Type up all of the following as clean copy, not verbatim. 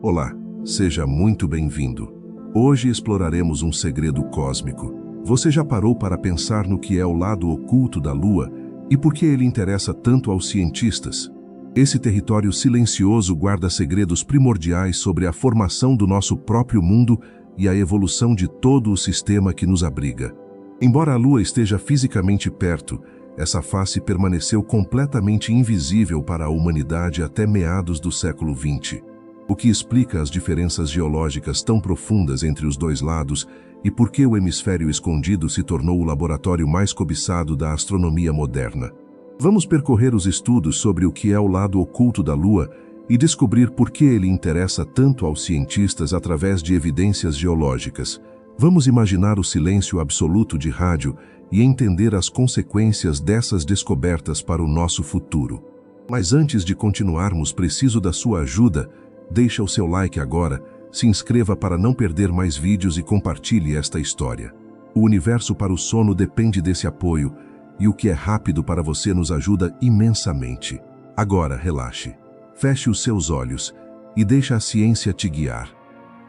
Olá, seja muito bem-vindo. Hoje exploraremos um segredo cósmico. Você já parou para pensar no que é o lado oculto da Lua e por que ele interessa tanto aos cientistas? Esse território silencioso guarda segredos primordiais sobre a formação do nosso próprio mundo e a evolução de todo o sistema que nos abriga. Embora a Lua esteja fisicamente perto, essa face permaneceu completamente invisível para a humanidade até meados do século XX. O que explica as diferenças geológicas tão profundas entre os dois lados e por que o hemisfério escondido se tornou o laboratório mais cobiçado da astronomia moderna. Vamos percorrer os estudos sobre o que é o lado oculto da Lua e descobrir por que ele interessa tanto aos cientistas através de evidências geológicas. Vamos imaginar o silêncio absoluto de rádio e entender as consequências dessas descobertas para o nosso futuro. Mas antes de continuarmos, preciso da sua ajuda. Deixa o seu like agora, se inscreva para não perder mais vídeos e compartilhe esta história. O universo para o sono depende desse apoio, e o que é rápido para você nos ajuda imensamente. Agora, relaxe, feche os seus olhos e deixe a ciência te guiar.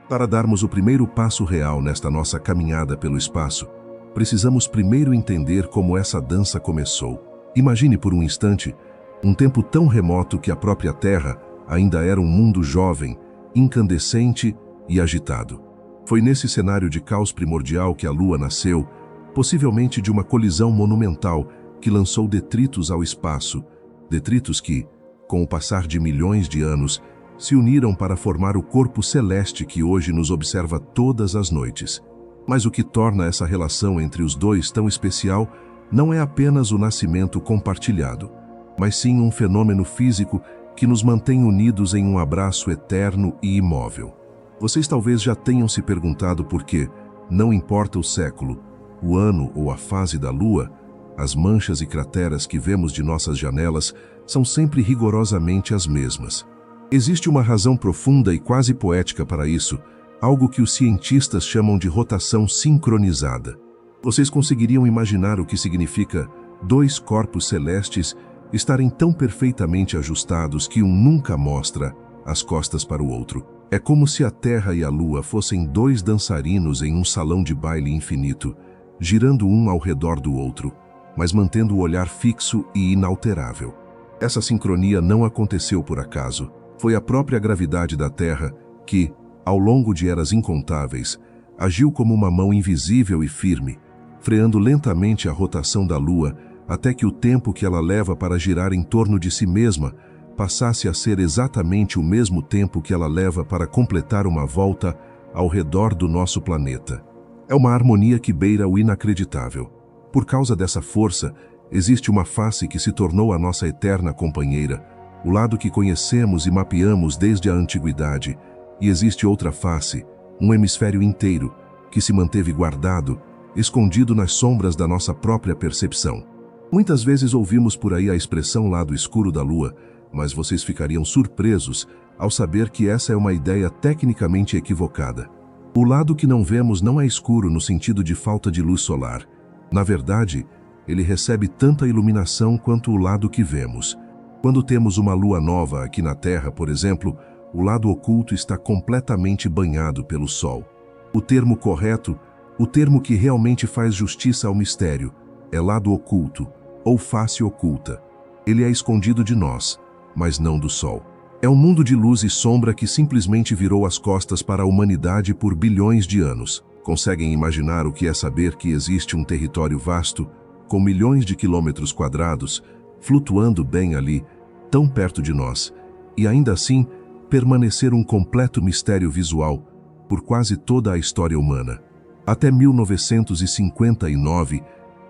Para darmos o primeiro passo real nesta nossa caminhada pelo espaço, precisamos primeiro entender como essa dança começou. Imagine por um instante um tempo tão remoto que a própria Terra ainda era um mundo jovem, incandescente e agitado. Foi nesse cenário de caos primordial que a Lua nasceu, possivelmente de uma colisão monumental que lançou detritos ao espaço, detritos que, com o passar de milhões de anos, se uniram para formar o corpo celeste que hoje nos observa todas as noites. Mas o que torna essa relação entre os dois tão especial não é apenas o nascimento compartilhado, mas sim um fenômeno físico que nos mantém unidos em um abraço eterno e imóvel. Vocês talvez já tenham se perguntado por que, não importa o século, o ano ou a fase da Lua, as manchas e crateras que vemos de nossas janelas são sempre rigorosamente as mesmas. Existe uma razão profunda e quase poética para isso, algo que os cientistas chamam de rotação sincronizada. Vocês conseguiriam imaginar o que significa dois corpos celestes estarem tão perfeitamente ajustados que um nunca mostra as costas para o outro? É como se a Terra e a Lua fossem dois dançarinos em um salão de baile infinito, girando um ao redor do outro, mas mantendo o olhar fixo e inalterável. Essa sincronia não aconteceu por acaso. Foi a própria gravidade da Terra que, ao longo de eras incontáveis, agiu como uma mão invisível e firme, freando lentamente a rotação da Lua até que o tempo que ela leva para girar em torno de si mesma passasse a ser exatamente o mesmo tempo que ela leva para completar uma volta ao redor do nosso planeta. É uma harmonia que beira o inacreditável. Por causa dessa força, existe uma face que se tornou a nossa eterna companheira, o lado que conhecemos e mapeamos desde a antiguidade, e existe outra face, um hemisfério inteiro, que se manteve guardado, escondido nas sombras da nossa própria percepção. Muitas vezes ouvimos por aí a expressão lado escuro da Lua, mas vocês ficariam surpresos ao saber que essa é uma ideia tecnicamente equivocada. O lado que não vemos não é escuro no sentido de falta de luz solar. Na verdade, ele recebe tanta iluminação quanto o lado que vemos. Quando temos uma lua nova aqui na Terra, por exemplo, o lado oculto está completamente banhado pelo Sol. O termo correto, o termo que realmente faz justiça ao mistério, é lado oculto, ou face oculta. Ele é escondido de nós, mas não do Sol. É um mundo de luz e sombra que simplesmente virou as costas para a humanidade por bilhões de anos. Conseguem imaginar o que é saber que existe um território vasto, com milhões de quilômetros quadrados, flutuando bem ali, tão perto de nós, e ainda assim permanecer um completo mistério visual por quase toda a história humana? Até 1959,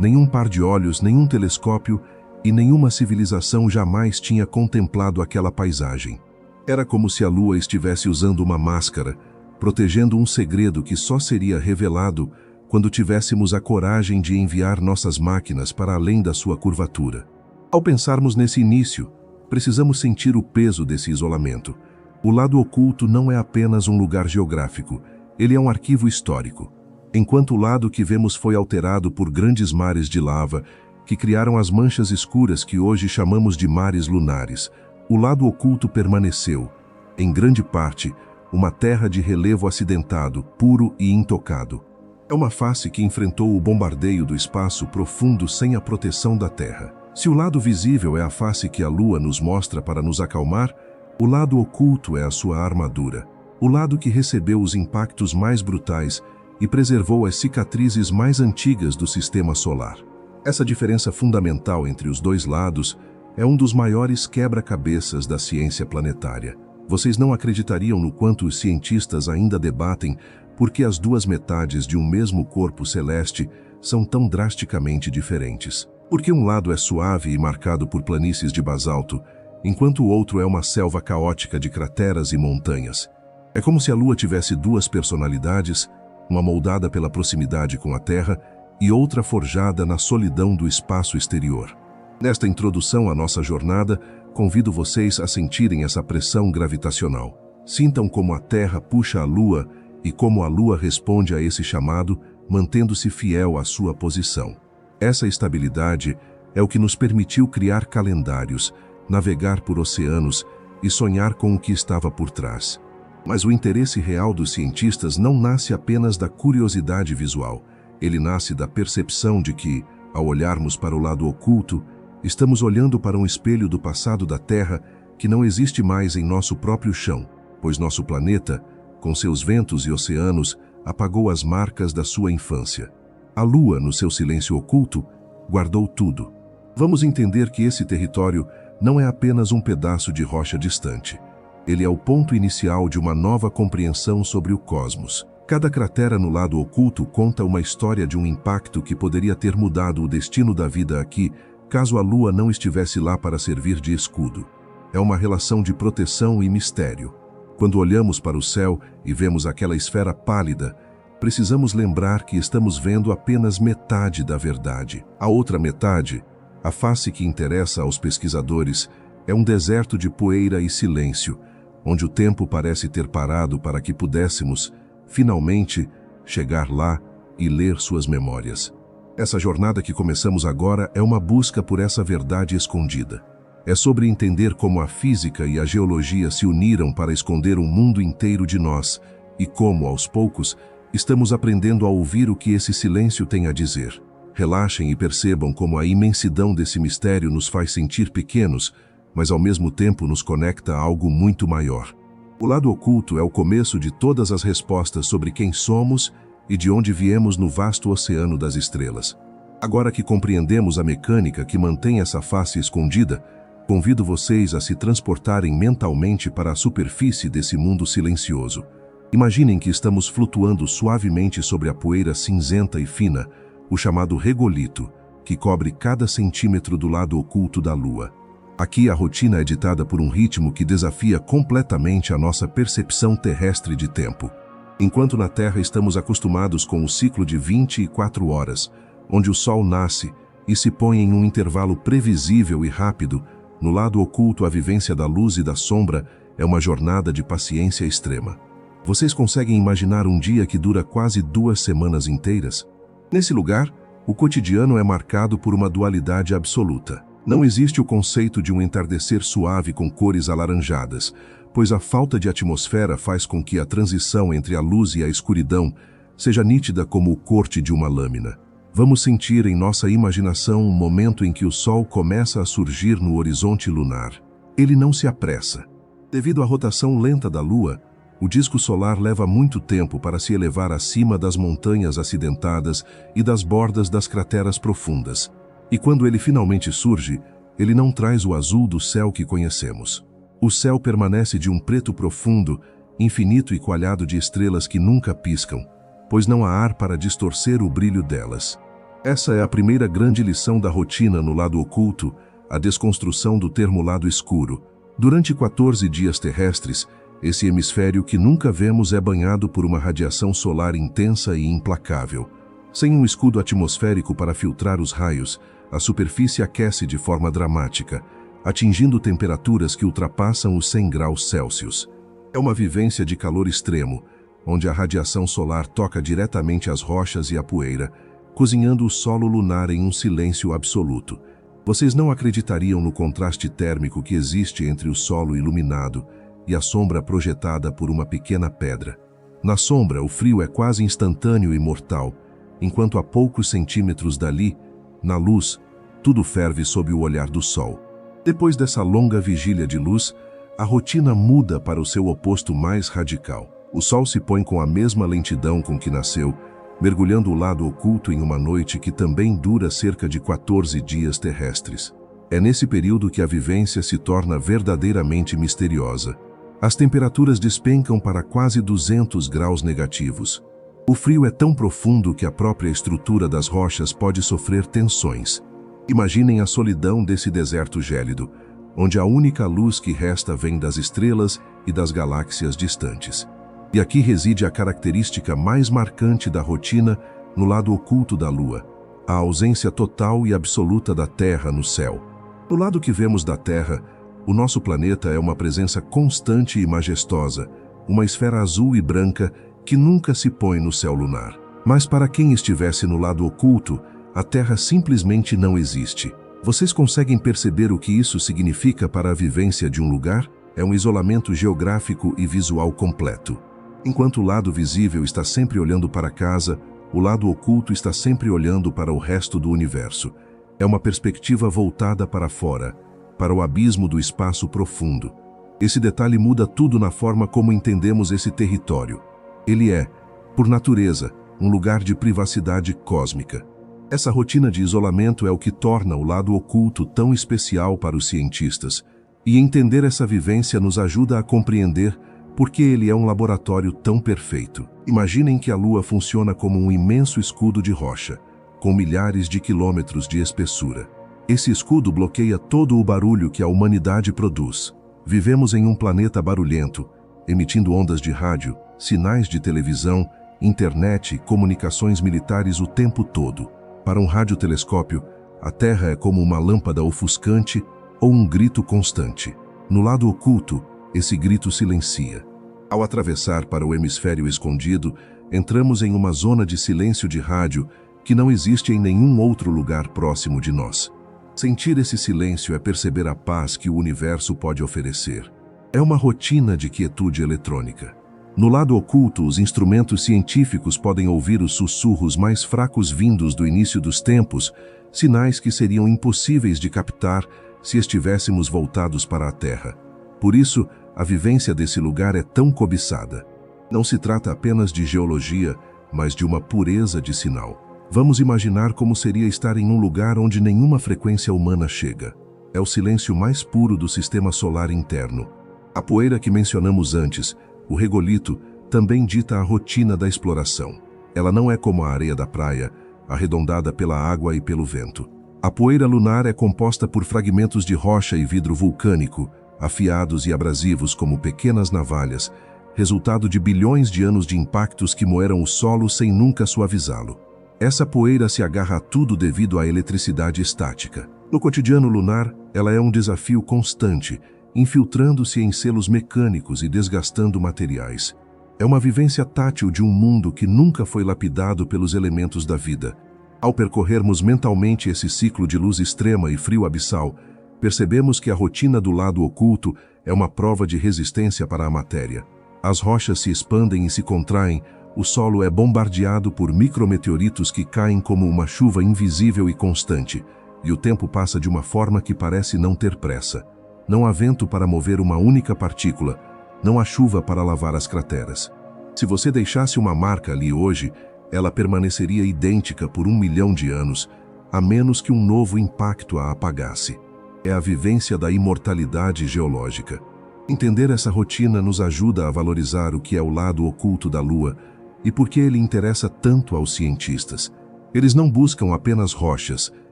nenhum par de olhos, nenhum telescópio e nenhuma civilização jamais tinha contemplado aquela paisagem. Era como se a Lua estivesse usando uma máscara, protegendo um segredo que só seria revelado quando tivéssemos a coragem de enviar nossas máquinas para além da sua curvatura. Ao pensarmos nesse início, precisamos sentir o peso desse isolamento. O lado oculto não é apenas um lugar geográfico, ele é um arquivo histórico. Enquanto o lado que vemos foi alterado por grandes mares de lava, que criaram as manchas escuras que hoje chamamos de mares lunares, o lado oculto permaneceu, em grande parte, uma terra de relevo acidentado, puro e intocado. É uma face que enfrentou o bombardeio do espaço profundo sem a proteção da Terra. Se o lado visível é a face que a Lua nos mostra para nos acalmar, o lado oculto é a sua armadura. O lado que recebeu os impactos mais brutais e preservou as cicatrizes mais antigas do sistema solar. Essa diferença fundamental entre os dois lados é um dos maiores quebra-cabeças da ciência planetária. Vocês não acreditariam no quanto os cientistas ainda debatem por que as duas metades de um mesmo corpo celeste são tão drasticamente diferentes. Porque um lado é suave e marcado por planícies de basalto, enquanto o outro é uma selva caótica de crateras e montanhas. É como se a Lua tivesse duas personalidades, uma moldada pela proximidade com a Terra e outra forjada na solidão do espaço exterior. Nesta introdução à nossa jornada, convido vocês a sentirem essa pressão gravitacional. Sintam como a Terra puxa a Lua e como a Lua responde a esse chamado, mantendo-se fiel à sua posição. Essa estabilidade é o que nos permitiu criar calendários, navegar por oceanos e sonhar com o que estava por trás. Mas o interesse real dos cientistas não nasce apenas da curiosidade visual. Ele nasce da percepção de que, ao olharmos para o lado oculto, estamos olhando para um espelho do passado da Terra que não existe mais em nosso próprio chão, pois nosso planeta, com seus ventos e oceanos, apagou as marcas da sua infância. A Lua, no seu silêncio oculto, guardou tudo. Vamos entender que esse território não é apenas um pedaço de rocha distante. Ele é o ponto inicial de uma nova compreensão sobre o cosmos. Cada cratera no lado oculto conta uma história de um impacto que poderia ter mudado o destino da vida aqui, caso a Lua não estivesse lá para servir de escudo. É uma relação de proteção e mistério. Quando olhamos para o céu e vemos aquela esfera pálida, precisamos lembrar que estamos vendo apenas metade da verdade. A outra metade, a face que interessa aos pesquisadores, é um deserto de poeira e silêncio, onde o tempo parece ter parado para que pudéssemos, finalmente, chegar lá e ler suas memórias. Essa jornada que começamos agora é uma busca por essa verdade escondida. É sobre entender como a física e a geologia se uniram para esconder um mundo inteiro de nós e como, aos poucos, estamos aprendendo a ouvir o que esse silêncio tem a dizer. Relaxem e percebam como a imensidão desse mistério nos faz sentir pequenos, mas ao mesmo tempo nos conecta a algo muito maior. O lado oculto é o começo de todas as respostas sobre quem somos e de onde viemos no vasto oceano das estrelas. Agora que compreendemos a mecânica que mantém essa face escondida, convido vocês a se transportarem mentalmente para a superfície desse mundo silencioso. Imaginem que estamos flutuando suavemente sobre a poeira cinzenta e fina, o chamado regolito, que cobre cada centímetro do lado oculto da Lua. Aqui a rotina é ditada por um ritmo que desafia completamente a nossa percepção terrestre de tempo. Enquanto na Terra estamos acostumados com o ciclo de 24 horas, onde o Sol nasce e se põe em um intervalo previsível e rápido, no lado oculto a vivência da luz e da sombra é uma jornada de paciência extrema. Vocês conseguem imaginar um dia que dura quase 2 semanas inteiras? Nesse lugar, o cotidiano é marcado por uma dualidade absoluta. Não existe o conceito de um entardecer suave com cores alaranjadas, pois a falta de atmosfera faz com que a transição entre a luz e a escuridão seja nítida como o corte de uma lâmina. Vamos sentir em nossa imaginação um momento em que o Sol começa a surgir no horizonte lunar. Ele não se apressa. Devido à rotação lenta da Lua, o disco solar leva muito tempo para se elevar acima das montanhas acidentadas e das bordas das crateras profundas. E quando ele finalmente surge, ele não traz o azul do céu que conhecemos. O céu permanece de um preto profundo, infinito e coalhado de estrelas que nunca piscam, pois não há ar para distorcer o brilho delas. Essa é a primeira grande lição da rotina no lado oculto, a desconstrução do termo lado escuro. Durante 14 dias terrestres, esse hemisfério que nunca vemos é banhado por uma radiação solar intensa e implacável. Sem um escudo atmosférico para filtrar os raios, a superfície aquece de forma dramática, atingindo temperaturas que ultrapassam os 100 graus Celsius. É uma vivência de calor extremo, onde a radiação solar toca diretamente as rochas e a poeira, cozinhando o solo lunar em um silêncio absoluto. Vocês não acreditariam no contraste térmico que existe entre o solo iluminado e a sombra projetada por uma pequena pedra. Na sombra, o frio é quase instantâneo e mortal, enquanto a poucos centímetros dali, na luz, tudo ferve sob o olhar do sol. Depois dessa longa vigília de luz, a rotina muda para o seu oposto mais radical. O sol se põe com a mesma lentidão com que nasceu, mergulhando o lado oculto em uma noite que também dura cerca de 14 dias terrestres. É nesse período que a vivência se torna verdadeiramente misteriosa. As temperaturas despencam para quase 200 graus negativos. O frio é tão profundo que a própria estrutura das rochas pode sofrer tensões. Imaginem a solidão desse deserto gélido, onde a única luz que resta vem das estrelas e das galáxias distantes. E aqui reside a característica mais marcante da rotina no lado oculto da Lua, a ausência total e absoluta da Terra no céu. No lado que vemos da Terra, o nosso planeta é uma presença constante e majestosa, uma esfera azul e branca que nunca se põe no céu lunar. Mas para quem estivesse no lado oculto, a Terra simplesmente não existe. Vocês conseguem perceber o que isso significa para a vivência de um lugar? É um isolamento geográfico e visual completo. Enquanto o lado visível está sempre olhando para casa, o lado oculto está sempre olhando para o resto do universo. É uma perspectiva voltada para fora, para o abismo do espaço profundo. Esse detalhe muda tudo na forma como entendemos esse território. Ele é, por natureza, um lugar de privacidade cósmica. Essa rotina de isolamento é o que torna o lado oculto tão especial para os cientistas, e entender essa vivência nos ajuda a compreender por que ele é um laboratório tão perfeito. Imaginem que a Lua funciona como um imenso escudo de rocha, com milhares de quilômetros de espessura. Esse escudo bloqueia todo o barulho que a humanidade produz. Vivemos em um planeta barulhento, emitindo ondas de rádio, sinais de televisão, internet e comunicações militares o tempo todo. Para um radiotelescópio, a Terra é como uma lâmpada ofuscante ou um grito constante. No lado oculto, esse grito silencia. Ao atravessar para o hemisfério escondido, entramos em uma zona de silêncio de rádio que não existe em nenhum outro lugar próximo de nós. Sentir esse silêncio é perceber a paz que o universo pode oferecer. É uma rotina de quietude eletrônica. No lado oculto, os instrumentos científicos podem ouvir os sussurros mais fracos vindos do início dos tempos, sinais que seriam impossíveis de captar se estivéssemos voltados para a Terra. Por isso, a vivência desse lugar é tão cobiçada. Não se trata apenas de geologia, mas de uma pureza de sinal. Vamos imaginar como seria estar em um lugar onde nenhuma frequência humana chega. É o silêncio mais puro do sistema solar interno. A poeira que mencionamos antes, o regolito, também dita a rotina da exploração. Ela não é como a areia da praia, arredondada pela água e pelo vento. A poeira lunar é composta por fragmentos de rocha e vidro vulcânico, afiados e abrasivos como pequenas navalhas, resultado de bilhões de anos de impactos que moeram o solo sem nunca suavizá-lo. Essa poeira se agarra a tudo devido à eletricidade estática. No cotidiano lunar, ela é um desafio constante, infiltrando-se em selos mecânicos e desgastando materiais. É uma vivência tátil de um mundo que nunca foi lapidado pelos elementos da vida. Ao percorrermos mentalmente esse ciclo de luz extrema e frio abissal, percebemos que a rotina do lado oculto é uma prova de resistência para a matéria. As rochas se expandem e se contraem, o solo é bombardeado por micrometeoritos que caem como uma chuva invisível e constante, e o tempo passa de uma forma que parece não ter pressa. Não há vento para mover uma única partícula, não há chuva para lavar as crateras. Se você deixasse uma marca ali hoje, ela permaneceria idêntica por 1 milhão de anos, a menos que um novo impacto a apagasse. É a vivência da imortalidade geológica. Entender essa rotina nos ajuda a valorizar o que é o lado oculto da Lua e por que ele interessa tanto aos cientistas. Eles não buscam apenas rochas,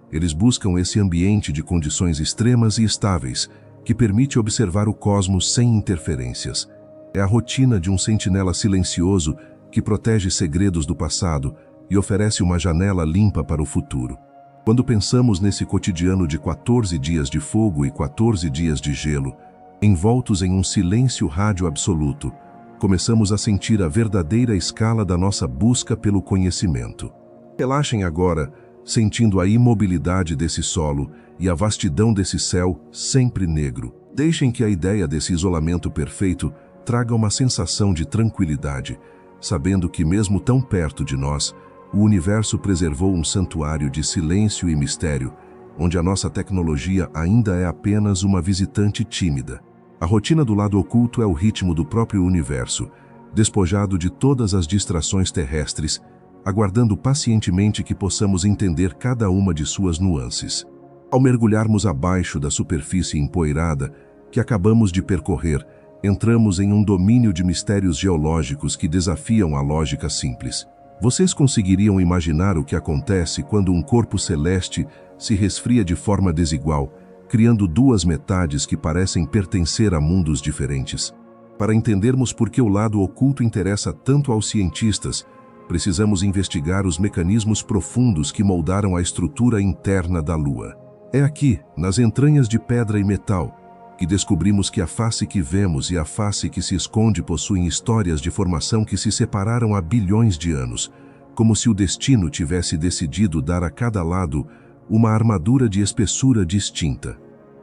eles buscam esse ambiente de condições extremas e estáveis, que permite observar o cosmos sem interferências. É a rotina de um sentinela silencioso que protege segredos do passado e oferece uma janela limpa para o futuro. Quando pensamos nesse cotidiano de 14 dias de fogo e 14 dias de gelo, envoltos em um silêncio rádio absoluto, começamos a sentir a verdadeira escala da nossa busca pelo conhecimento. Relaxem agora, sentindo a imobilidade desse solo e a vastidão desse céu sempre negro. Deixem que a ideia desse isolamento perfeito traga uma sensação de tranquilidade, sabendo que mesmo tão perto de nós, o universo preservou um santuário de silêncio e mistério, onde a nossa tecnologia ainda é apenas uma visitante tímida. A rotina do lado oculto é o ritmo do próprio universo, despojado de todas as distrações terrestres, aguardando pacientemente que possamos entender cada uma de suas nuances. Ao mergulharmos abaixo da superfície empoeirada que acabamos de percorrer, entramos em um domínio de mistérios geológicos que desafiam a lógica simples. Vocês conseguiriam imaginar o que acontece quando um corpo celeste se resfria de forma desigual, criando duas metades que parecem pertencer a mundos diferentes? Para entendermos por que o lado oculto interessa tanto aos cientistas, precisamos investigar os mecanismos profundos que moldaram a estrutura interna da Lua. É aqui, nas entranhas de pedra e metal, que descobrimos que a face que vemos e a face que se esconde possuem histórias de formação que se separaram há bilhões de anos, como se o destino tivesse decidido dar a cada lado uma armadura de espessura distinta.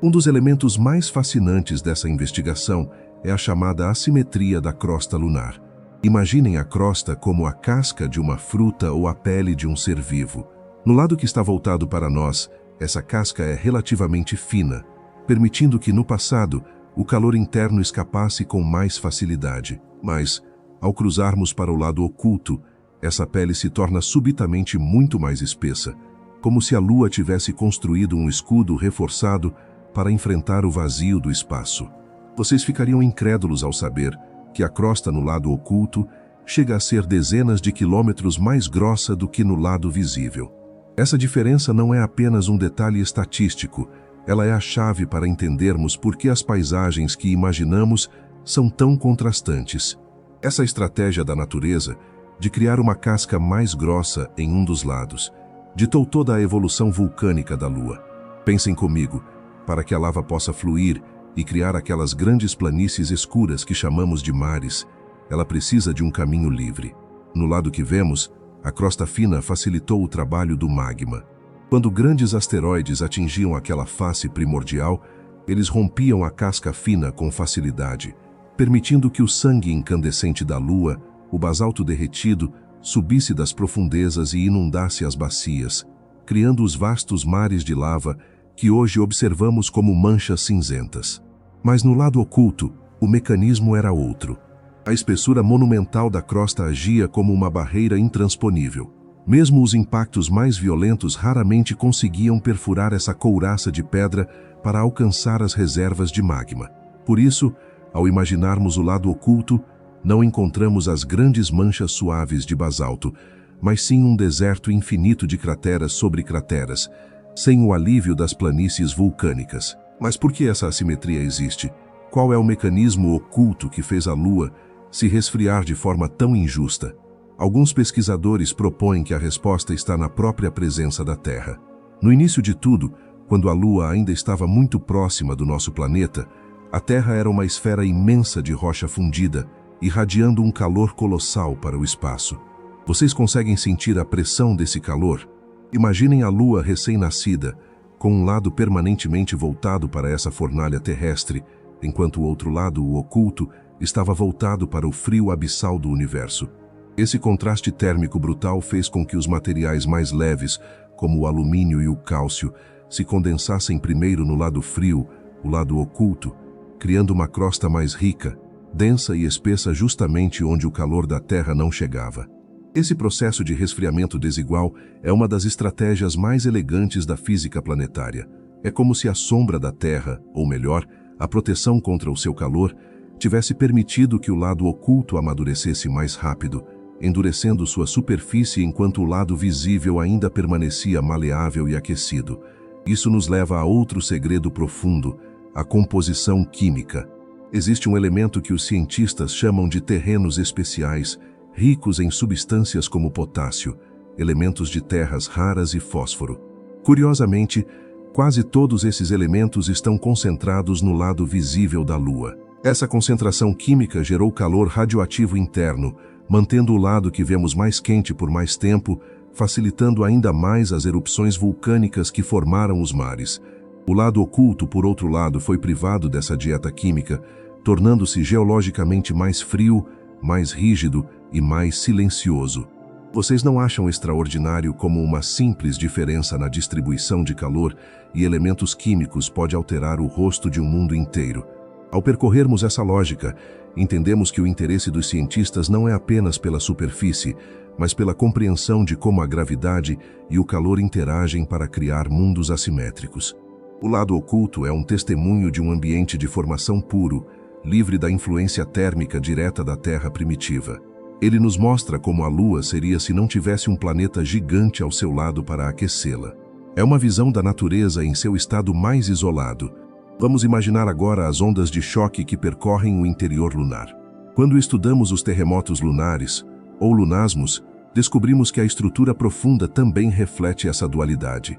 Um dos elementos mais fascinantes dessa investigação é a chamada assimetria da crosta lunar. Imaginem a crosta como a casca de uma fruta ou a pele de um ser vivo. No lado que está voltado para nós, essa casca é relativamente fina, permitindo que, no passado, o calor interno escapasse com mais facilidade. Mas, ao cruzarmos para o lado oculto, essa pele se torna subitamente muito mais espessa, como se a Lua tivesse construído um escudo reforçado para enfrentar o vazio do espaço. Vocês ficariam incrédulos ao saber que a crosta no lado oculto chega a ser dezenas de quilômetros mais grossa do que no lado visível. Essa diferença não é apenas um detalhe estatístico, ela é a chave para entendermos por que as paisagens que imaginamos são tão contrastantes. Essa estratégia da natureza, de criar uma casca mais grossa em um dos lados, ditou toda a evolução vulcânica da Lua. Pensem comigo, para que a lava possa fluir e criar aquelas grandes planícies escuras que chamamos de mares, ela precisa de um caminho livre. No lado que vemos, a crosta fina facilitou o trabalho do magma. Quando grandes asteroides atingiam aquela face primordial, eles rompiam a casca fina com facilidade, permitindo que o sangue incandescente da Lua, o basalto derretido, subisse das profundezas e inundasse as bacias, criando os vastos mares de lava que hoje observamos como manchas cinzentas. Mas no lado oculto, o mecanismo era outro. A espessura monumental da crosta agia como uma barreira intransponível. Mesmo os impactos mais violentos raramente conseguiam perfurar essa couraça de pedra para alcançar as reservas de magma. Por isso, ao imaginarmos o lado oculto, não encontramos as grandes manchas suaves de basalto, mas sim um deserto infinito de crateras sobre crateras, sem o alívio das planícies vulcânicas. Mas por que essa assimetria existe? Qual é o mecanismo oculto que fez a Lua se resfriar de forma tão injusta? Alguns pesquisadores propõem que a resposta está na própria presença da Terra. No início de tudo, quando a Lua ainda estava muito próxima do nosso planeta, a Terra era uma esfera imensa de rocha fundida, irradiando um calor colossal para o espaço. Vocês conseguem sentir a pressão desse calor? Imaginem a Lua recém-nascida, com um lado permanentemente voltado para essa fornalha terrestre, enquanto o outro lado, o oculto, estava voltado para o frio abissal do universo. Esse contraste térmico brutal fez com que os materiais mais leves, como o alumínio e o cálcio, se condensassem primeiro no lado frio, o lado oculto, criando uma crosta mais rica, densa e espessa justamente onde o calor da Terra não chegava. Esse processo de resfriamento desigual é uma das estratégias mais elegantes da física planetária. É como se a sombra da Terra, ou melhor, a proteção contra o seu calor, tivesse permitido que o lado oculto amadurecesse mais rápido, endurecendo sua superfície enquanto o lado visível ainda permanecia maleável e aquecido. Isso nos leva a outro segredo profundo, a composição química. Existe um elemento que os cientistas chamam de terrenos especiais, ricos em substâncias como potássio, elementos de terras raras e fósforo. Curiosamente, quase todos esses elementos estão concentrados no lado visível da Lua. Essa concentração química gerou calor radioativo interno, mantendo o lado que vemos mais quente por mais tempo, facilitando ainda mais as erupções vulcânicas que formaram os mares. O lado oculto, por outro lado, foi privado dessa dieta química, tornando-se geologicamente mais frio, mais rígido e mais silencioso. Vocês não acham extraordinário como uma simples diferença na distribuição de calor e elementos químicos pode alterar o rosto de um mundo inteiro? Ao percorrermos essa lógica, entendemos que o interesse dos cientistas não é apenas pela superfície, mas pela compreensão de como a gravidade e o calor interagem para criar mundos assimétricos. O lado oculto é um testemunho de um ambiente de formação puro, livre da influência térmica direta da Terra primitiva. Ele nos mostra como a Lua seria se não tivesse um planeta gigante ao seu lado para aquecê-la. É uma visão da natureza em seu estado mais isolado. Vamos imaginar agora as ondas de choque que percorrem o interior lunar. Quando estudamos os terremotos lunares, ou lunasmos, descobrimos que a estrutura profunda também reflete essa dualidade.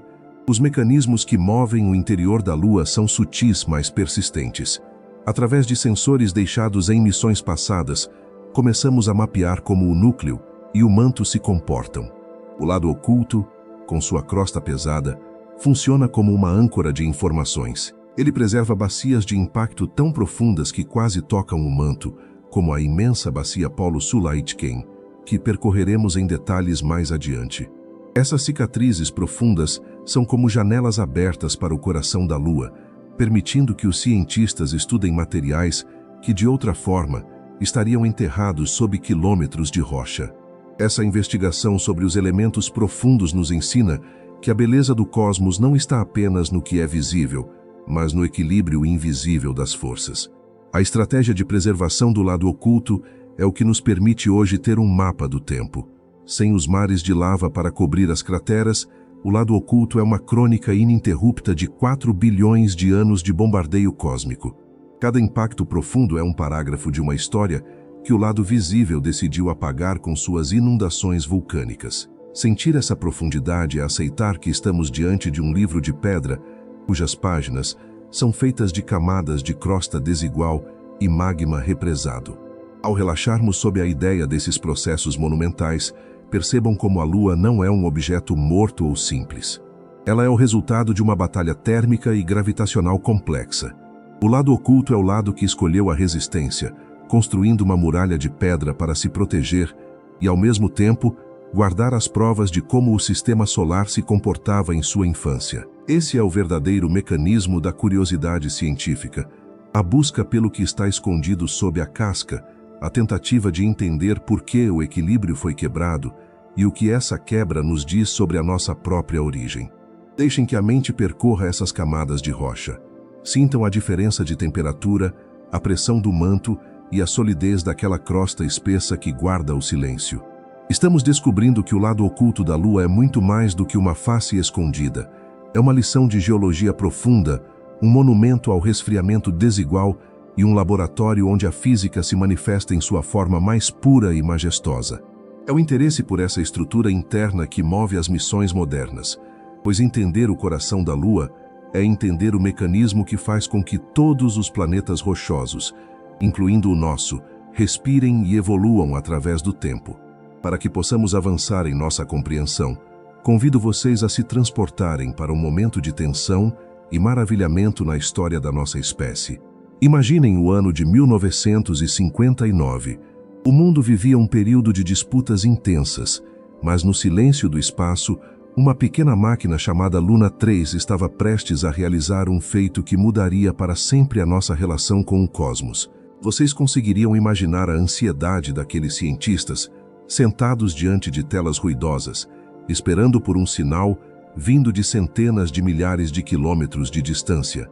Os mecanismos que movem o interior da Lua são sutis, mas persistentes. Através de sensores deixados em missões passadas, começamos a mapear como o núcleo e o manto se comportam. O lado oculto, com sua crosta pesada, funciona como uma âncora de informações. Ele preserva bacias de impacto tão profundas que quase tocam o manto, como a imensa bacia Polo-Sul-Aitken, que percorreremos em detalhes mais adiante. Essas cicatrizes profundas são como janelas abertas para o coração da Lua, permitindo que os cientistas estudem materiais que, de outra forma, estariam enterrados sob quilômetros de rocha. Essa investigação sobre os elementos profundos nos ensina que a beleza do cosmos não está apenas no que é visível, mas no equilíbrio invisível das forças. A estratégia de preservação do lado oculto é o que nos permite hoje ter um mapa do tempo. Sem os mares de lava para cobrir as crateras, o lado oculto é uma crônica ininterrupta de 4 bilhões de anos de bombardeio cósmico. Cada impacto profundo é um parágrafo de uma história que o lado visível decidiu apagar com suas inundações vulcânicas. Sentir essa profundidade é aceitar que estamos diante de um livro de pedra, cujas páginas são feitas de camadas de crosta desigual e magma represado. Ao relaxarmos sob a ideia desses processos monumentais, percebam como a Lua não é um objeto morto ou simples. Ela é o resultado de uma batalha térmica e gravitacional complexa. O lado oculto é o lado que escolheu a resistência, construindo uma muralha de pedra para se proteger e, ao mesmo tempo, guardar as provas de como o sistema solar se comportava em sua infância. Esse é o verdadeiro mecanismo da curiosidade científica, a busca pelo que está escondido sob a casca, a tentativa de entender por que o equilíbrio foi quebrado e o que essa quebra nos diz sobre a nossa própria origem. Deixem que a mente percorra essas camadas de rocha. Sintam a diferença de temperatura, a pressão do manto e a solidez daquela crosta espessa que guarda o silêncio. Estamos descobrindo que o lado oculto da Lua é muito mais do que uma face escondida. É uma lição de geologia profunda, um monumento ao resfriamento desigual e um laboratório onde a física se manifesta em sua forma mais pura e majestosa. É o interesse por essa estrutura interna que move as missões modernas, pois entender o coração da Lua é entender o mecanismo que faz com que todos os planetas rochosos, incluindo o nosso, respirem e evoluam através do tempo. Para que possamos avançar em nossa compreensão, convido vocês a se transportarem para um momento de tensão e maravilhamento na história da nossa espécie. Imaginem o ano de 1959. O mundo vivia um período de disputas intensas, mas no silêncio do espaço, uma pequena máquina chamada Luna 3 estava prestes a realizar um feito que mudaria para sempre a nossa relação com o cosmos. Vocês conseguiriam imaginar a ansiedade daqueles cientistas, sentados diante de telas ruidosas, esperando por um sinal vindo de centenas de milhares de quilômetros de distância.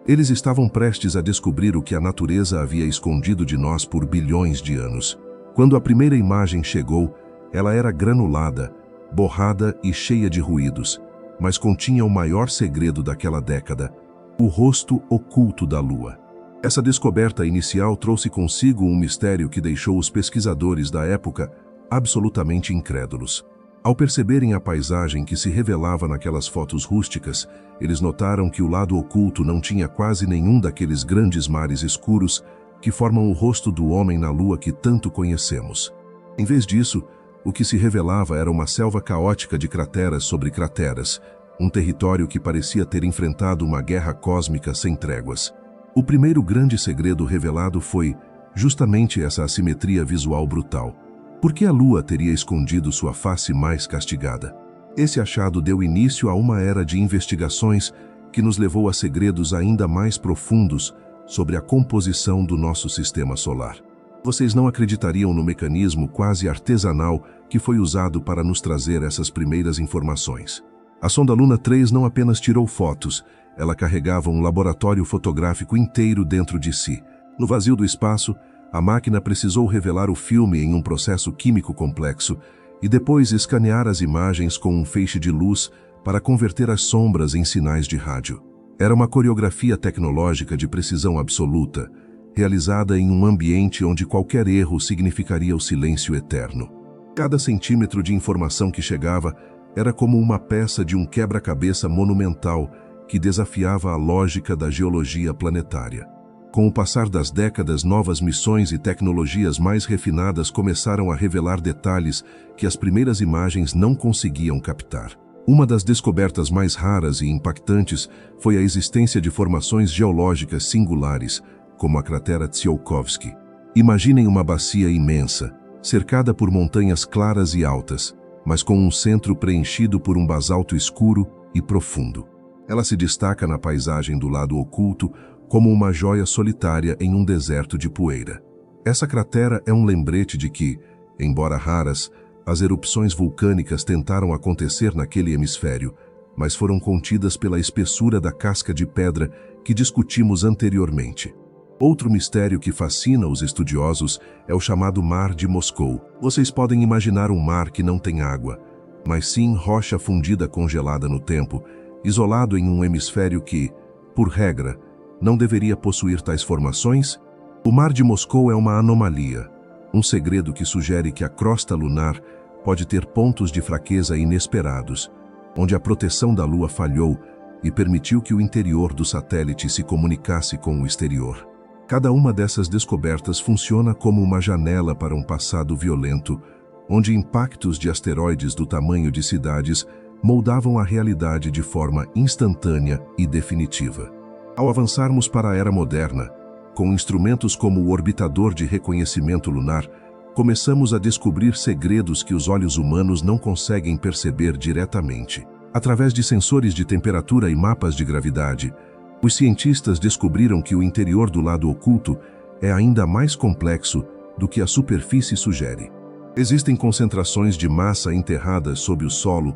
Eles estavam prestes a descobrir o que a natureza havia escondido de nós por bilhões de anos. Quando a primeira imagem chegou, ela era granulada, borrada e cheia de ruídos, mas continha o maior segredo daquela década, o rosto oculto da Lua. Essa descoberta inicial trouxe consigo um mistério que deixou os pesquisadores da época absolutamente incrédulos. Ao perceberem a paisagem que se revelava naquelas fotos rústicas, eles notaram que o lado oculto não tinha quase nenhum daqueles grandes mares escuros que formam o rosto do homem na Lua que tanto conhecemos. Em vez disso, o que se revelava era uma selva caótica de crateras sobre crateras, um território que parecia ter enfrentado uma guerra cósmica sem tréguas. O primeiro grande segredo revelado foi justamente essa assimetria visual brutal. Por que a Lua teria escondido sua face mais castigada? Esse achado deu início a uma era de investigações que nos levou a segredos ainda mais profundos sobre a composição do nosso sistema solar. Vocês não acreditariam no mecanismo quase artesanal que foi usado para nos trazer essas primeiras informações. A sonda Luna 3 não apenas tirou fotos, ela carregava um laboratório fotográfico inteiro dentro de si. No vazio do espaço, a máquina precisou revelar o filme em um processo químico complexo e depois escanear as imagens com um feixe de luz para converter as sombras em sinais de rádio. Era uma coreografia tecnológica de precisão absoluta, realizada em um ambiente onde qualquer erro significaria o silêncio eterno. Cada centímetro de informação que chegava era como uma peça de um quebra-cabeça monumental que desafiava a lógica da geologia planetária. Com o passar das décadas, novas missões e tecnologias mais refinadas começaram a revelar detalhes que as primeiras imagens não conseguiam captar. Uma das descobertas mais raras e impactantes foi a existência de formações geológicas singulares, como a cratera Tsiolkovsky. Imaginem uma bacia imensa, cercada por montanhas claras e altas, mas com um centro preenchido por um basalto escuro e profundo. Ela se destaca na paisagem do lado oculto como uma joia solitária em um deserto de poeira. Essa cratera é um lembrete de que, embora raras, as erupções vulcânicas tentaram acontecer naquele hemisfério, mas foram contidas pela espessura da casca de pedra que discutimos anteriormente. Outro mistério que fascina os estudiosos é o chamado Mar de Moscou. Vocês podem imaginar um mar que não tem água, mas sim rocha fundida congelada no tempo, isolado em um hemisfério que, por regra, não deveria possuir tais formações? O Mar de Moscou é uma anomalia, um segredo que sugere que a crosta lunar pode ter pontos de fraqueza inesperados, onde a proteção da Lua falhou e permitiu que o interior do satélite se comunicasse com o exterior. Cada uma dessas descobertas funciona como uma janela para um passado violento, onde impactos de asteroides do tamanho de cidades moldavam a realidade de forma instantânea e definitiva. Ao avançarmos para a era moderna, com instrumentos como o orbitador de reconhecimento lunar, começamos a descobrir segredos que os olhos humanos não conseguem perceber diretamente. Através de sensores de temperatura e mapas de gravidade, os cientistas descobriram que o interior do lado oculto é ainda mais complexo do que a superfície sugere. Existem concentrações de massa enterradas sob o solo,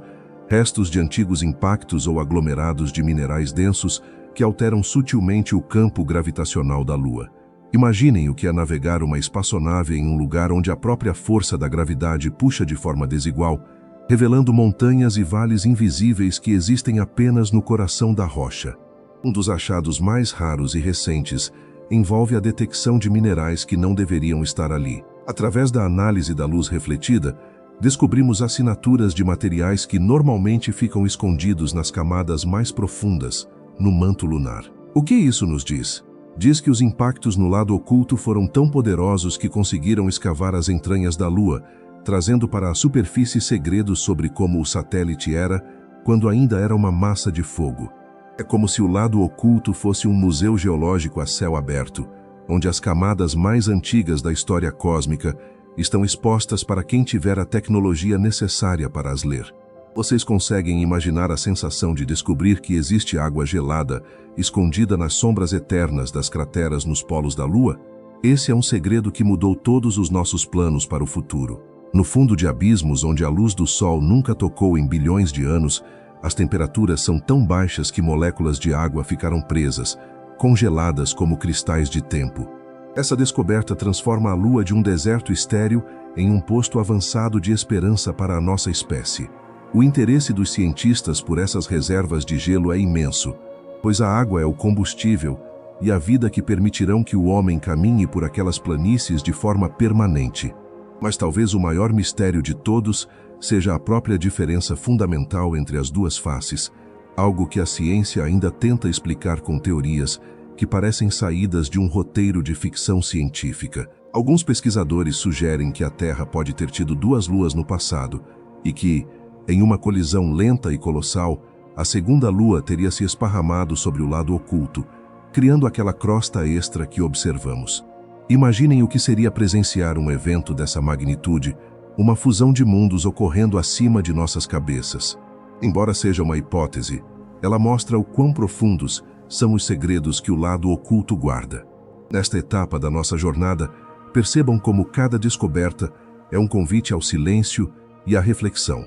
restos de antigos impactos ou aglomerados de minerais densos que alteram sutilmente o campo gravitacional da Lua. Imaginem o que é navegar uma espaçonave em um lugar onde a própria força da gravidade puxa de forma desigual, revelando montanhas e vales invisíveis que existem apenas no coração da rocha. Um dos achados mais raros e recentes envolve a detecção de minerais que não deveriam estar ali. Através da análise da luz refletida, descobrimos assinaturas de materiais que normalmente ficam escondidos nas camadas mais profundas, no manto lunar. O que isso nos diz? Diz que os impactos no lado oculto foram tão poderosos que conseguiram escavar as entranhas da Lua, trazendo para a superfície segredos sobre como o satélite era quando ainda era uma massa de fogo. É como se o lado oculto fosse um museu geológico a céu aberto, onde as camadas mais antigas da história cósmica estão expostas para quem tiver a tecnologia necessária para as ler. Vocês conseguem imaginar a sensação de descobrir que existe água gelada, escondida nas sombras eternas das crateras nos polos da Lua? Esse é um segredo que mudou todos os nossos planos para o futuro. No fundo de abismos onde a luz do Sol nunca tocou em bilhões de anos, as temperaturas são tão baixas que moléculas de água ficaram presas, congeladas como cristais de tempo. Essa descoberta transforma a Lua de um deserto estéril em um posto avançado de esperança para a nossa espécie. O interesse dos cientistas por essas reservas de gelo é imenso, pois a água é o combustível e a vida que permitirão que o homem caminhe por aquelas planícies de forma permanente. Mas talvez o maior mistério de todos seja a própria diferença fundamental entre as duas faces, algo que a ciência ainda tenta explicar com teorias que parecem saídas de um roteiro de ficção científica. Alguns pesquisadores sugerem que a Terra pode ter tido duas luas no passado e que, em uma colisão lenta e colossal, a segunda lua teria se esparramado sobre o lado oculto, criando aquela crosta extra que observamos. Imaginem o que seria presenciar um evento dessa magnitude, uma fusão de mundos ocorrendo acima de nossas cabeças. Embora seja uma hipótese, ela mostra o quão profundos são os segredos que o lado oculto guarda. Nesta etapa da nossa jornada, percebam como cada descoberta é um convite ao silêncio e à reflexão.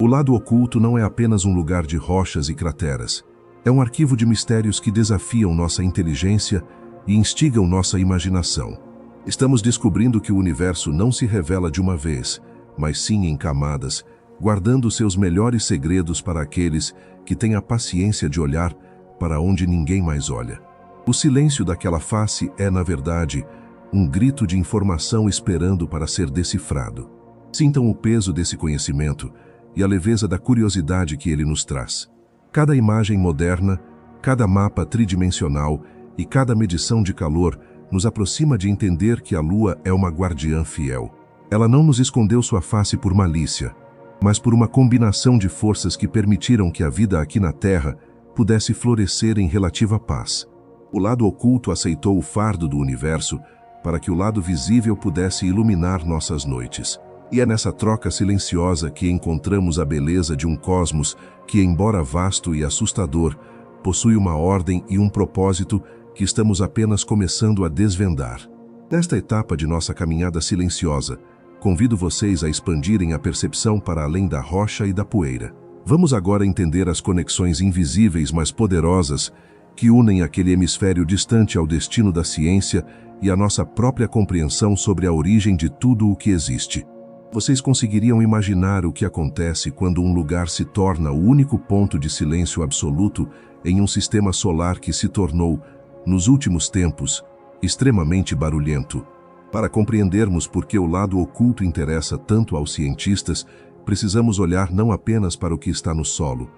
O lado oculto não é apenas um lugar de rochas e crateras. É um arquivo de mistérios que desafiam nossa inteligência e instigam nossa imaginação. Estamos descobrindo que o universo não se revela de uma vez, mas sim em camadas, guardando seus melhores segredos para aqueles que têm a paciência de olhar para onde ninguém mais olha. O silêncio daquela face é, na verdade, um grito de informação esperando para ser decifrado. Sintam o peso desse conhecimento e a leveza da curiosidade que ele nos traz. Cada imagem moderna, cada mapa tridimensional e cada medição de calor nos aproxima de entender que a Lua é uma guardiã fiel. Ela não nos escondeu sua face por malícia, mas por uma combinação de forças que permitiram que a vida aqui na Terra pudesse florescer em relativa paz. O lado oculto aceitou o fardo do universo para que o lado visível pudesse iluminar nossas noites. E é nessa troca silenciosa que encontramos a beleza de um cosmos que, embora vasto e assustador, possui uma ordem e um propósito que estamos apenas começando a desvendar. Nesta etapa de nossa caminhada silenciosa, convido vocês a expandirem a percepção para além da rocha e da poeira. Vamos agora entender as conexões invisíveis mas poderosas que unem aquele hemisfério distante ao destino da ciência e a nossa própria compreensão sobre a origem de tudo o que existe. Vocês conseguiriam imaginar o que acontece quando um lugar se torna o único ponto de silêncio absoluto em um sistema solar que se tornou, nos últimos tempos, extremamente barulhento? Para compreendermos por que o lado oculto interessa tanto aos cientistas, precisamos olhar não apenas para o que está no solo,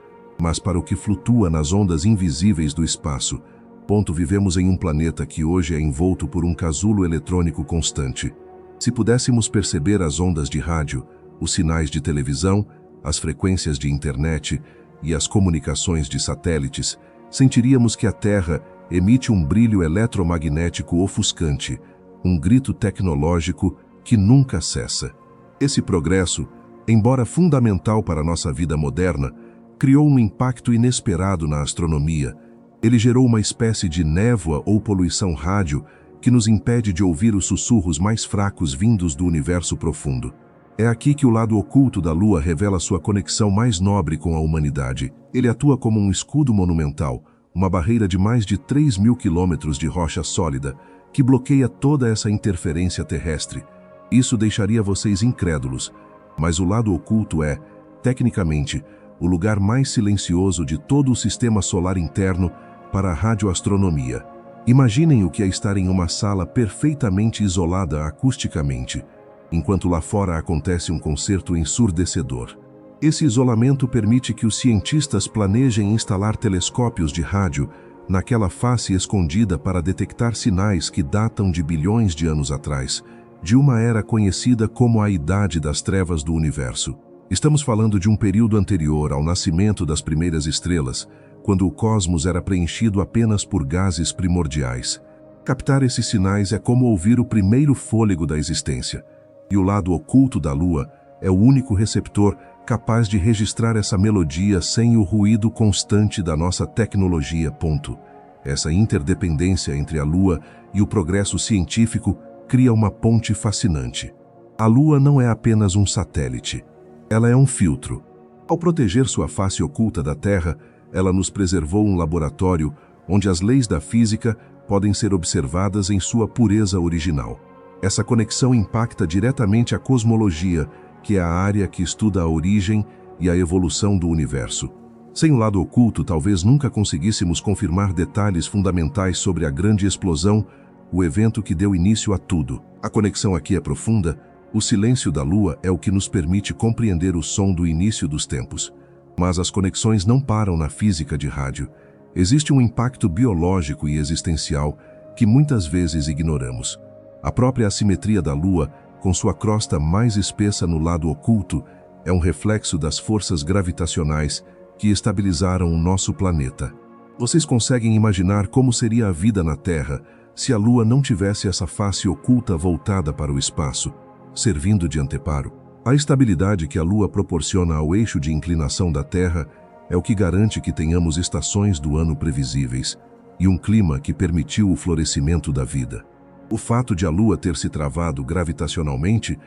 mas para o que flutua nas ondas invisíveis do espaço. Vivemos em um planeta que hoje é envolto por um casulo eletrônico constante. Se pudéssemos perceber as ondas de rádio, os sinais de televisão, as frequências de internet e as comunicações de satélites, sentiríamos que a Terra emite um brilho eletromagnético ofuscante, um grito tecnológico que nunca cessa. Esse progresso, embora fundamental para a nossa vida moderna, criou um impacto inesperado na astronomia. Ele gerou uma espécie de névoa ou poluição rádio que nos impede de ouvir os sussurros mais fracos vindos do universo profundo. É aqui que o lado oculto da Lua revela sua conexão mais nobre com a humanidade. Ele atua como um escudo monumental, uma barreira de mais de 3.000 quilômetros de rocha sólida, que bloqueia toda essa interferência terrestre. Isso deixaria vocês incrédulos, mas o lado oculto é, tecnicamente, o lugar mais silencioso de todo o sistema solar interno para a radioastronomia. Imaginem o que é estar em uma sala perfeitamente isolada acusticamente, enquanto lá fora acontece um concerto ensurdecedor. Esse isolamento permite que os cientistas planejem instalar telescópios de rádio naquela face escondida para detectar sinais que datam de bilhões de anos atrás, de uma era conhecida como a Idade das Trevas do Universo. Estamos falando de um período anterior ao nascimento das primeiras estrelas, quando o cosmos era preenchido apenas por gases primordiais. Captar esses sinais é como ouvir o primeiro fôlego da existência, e o lado oculto da Lua é o único receptor capaz de registrar essa melodia sem o ruído constante da nossa tecnologia. Essa interdependência entre a Lua e o progresso científico cria uma ponte fascinante. A Lua não é apenas um satélite, ela é um filtro. Ao proteger sua face oculta da Terra, ela nos preservou um laboratório onde as leis da física podem ser observadas em sua pureza original. Essa conexão impacta diretamente a cosmologia, que é a área que estuda a origem e a evolução do universo. Sem o lado oculto, talvez nunca conseguíssemos confirmar detalhes fundamentais sobre a grande explosão, o evento que deu início a tudo. A conexão aqui é profunda. O silêncio da Lua é o que nos permite compreender o som do início dos tempos. Mas as conexões não param na física de rádio. Existe um impacto biológico e existencial que muitas vezes ignoramos. A própria assimetria da Lua, com sua crosta mais espessa no lado oculto, é um reflexo das forças gravitacionais que estabilizaram o nosso planeta. Vocês conseguem imaginar como seria a vida na Terra se a Lua não tivesse essa face oculta voltada para o espaço, servindo de anteparo? A estabilidade que a Lua proporciona ao eixo de inclinação da Terra é o que garante que tenhamos estações do ano previsíveis e um clima que permitiu o florescimento da vida. O fato de a Lua ter se travado gravitacionalmente,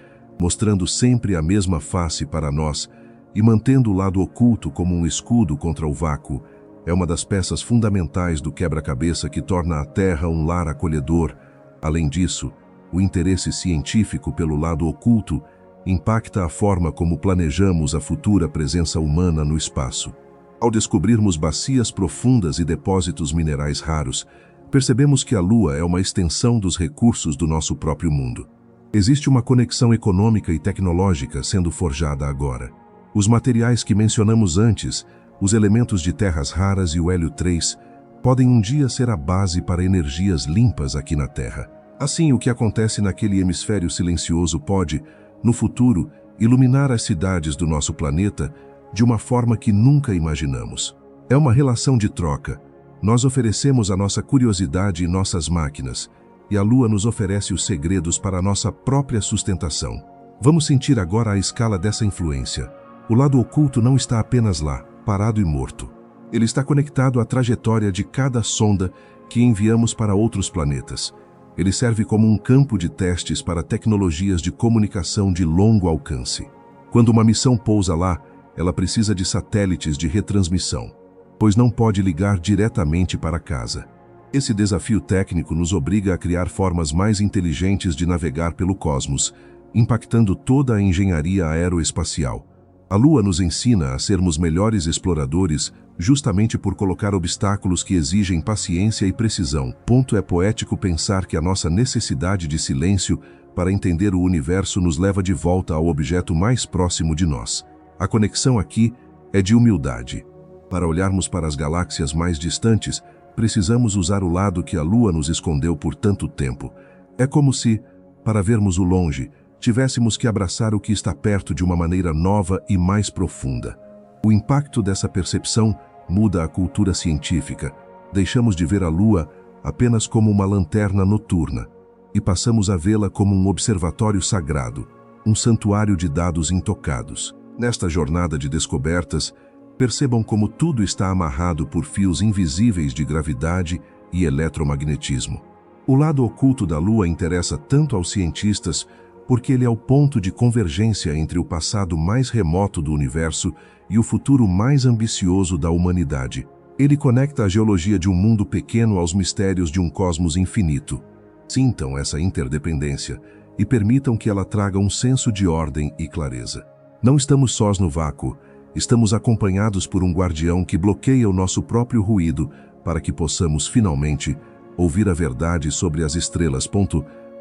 mostrando sempre a mesma face para nós e mantendo o lado oculto como um escudo contra o vácuo, é uma das peças fundamentais do quebra-cabeça que torna a Terra um lar acolhedor. Além disso, o interesse científico pelo lado oculto impacta a forma como planejamos a futura presença humana no espaço. Ao descobrirmos bacias profundas e depósitos minerais raros, percebemos que a Lua é uma extensão dos recursos do nosso próprio mundo. Existe uma conexão econômica e tecnológica sendo forjada agora. Os materiais que mencionamos antes, os elementos de terras raras e o hélio 3, podem um dia ser a base para energias limpas aqui na Terra. Assim, o que acontece naquele hemisfério silencioso pode, no futuro, iluminar as cidades do nosso planeta de uma forma que nunca imaginamos. É uma relação de troca. Nós oferecemos a nossa curiosidade e nossas máquinas, e a Lua nos oferece os segredos para a nossa própria sustentação. Vamos sentir agora a escala dessa influência. O lado oculto não está apenas lá, parado e morto. Ele está conectado à trajetória de cada sonda que enviamos para outros planetas. Ele serve como um campo de testes para tecnologias de comunicação de longo alcance. Quando uma missão pousa lá, ela precisa de satélites de retransmissão, pois não pode ligar diretamente para casa. Esse desafio técnico nos obriga a criar formas mais inteligentes de navegar pelo cosmos, impactando toda a engenharia aeroespacial. A Lua nos ensina a sermos melhores exploradores justamente por colocar obstáculos que exigem paciência e precisão. É poético pensar que a nossa necessidade de silêncio para entender o universo nos leva de volta ao objeto mais próximo de nós. A conexão aqui é de humildade. Para olharmos para as galáxias mais distantes, precisamos usar o lado que a Lua nos escondeu por tanto tempo. É como se, para vermos o longe, tivéssemos que abraçar o que está perto de uma maneira nova e mais profunda. O impacto dessa percepção muda a cultura científica. Deixamos de ver a Lua apenas como uma lanterna noturna e passamos a vê-la como um observatório sagrado, um santuário de dados intocados. Nesta jornada de descobertas, percebam como tudo está amarrado por fios invisíveis de gravidade e eletromagnetismo. O lado oculto da Lua interessa tanto aos cientistas porque ele é o ponto de convergência entre o passado mais remoto do universo e o futuro mais ambicioso da humanidade. Ele conecta a geologia de um mundo pequeno aos mistérios de um cosmos infinito. Sintam essa interdependência e permitam que ela traga um senso de ordem e clareza. Não estamos sós no vácuo, estamos acompanhados por um guardião que bloqueia o nosso próprio ruído para que possamos finalmente ouvir a verdade sobre as estrelas.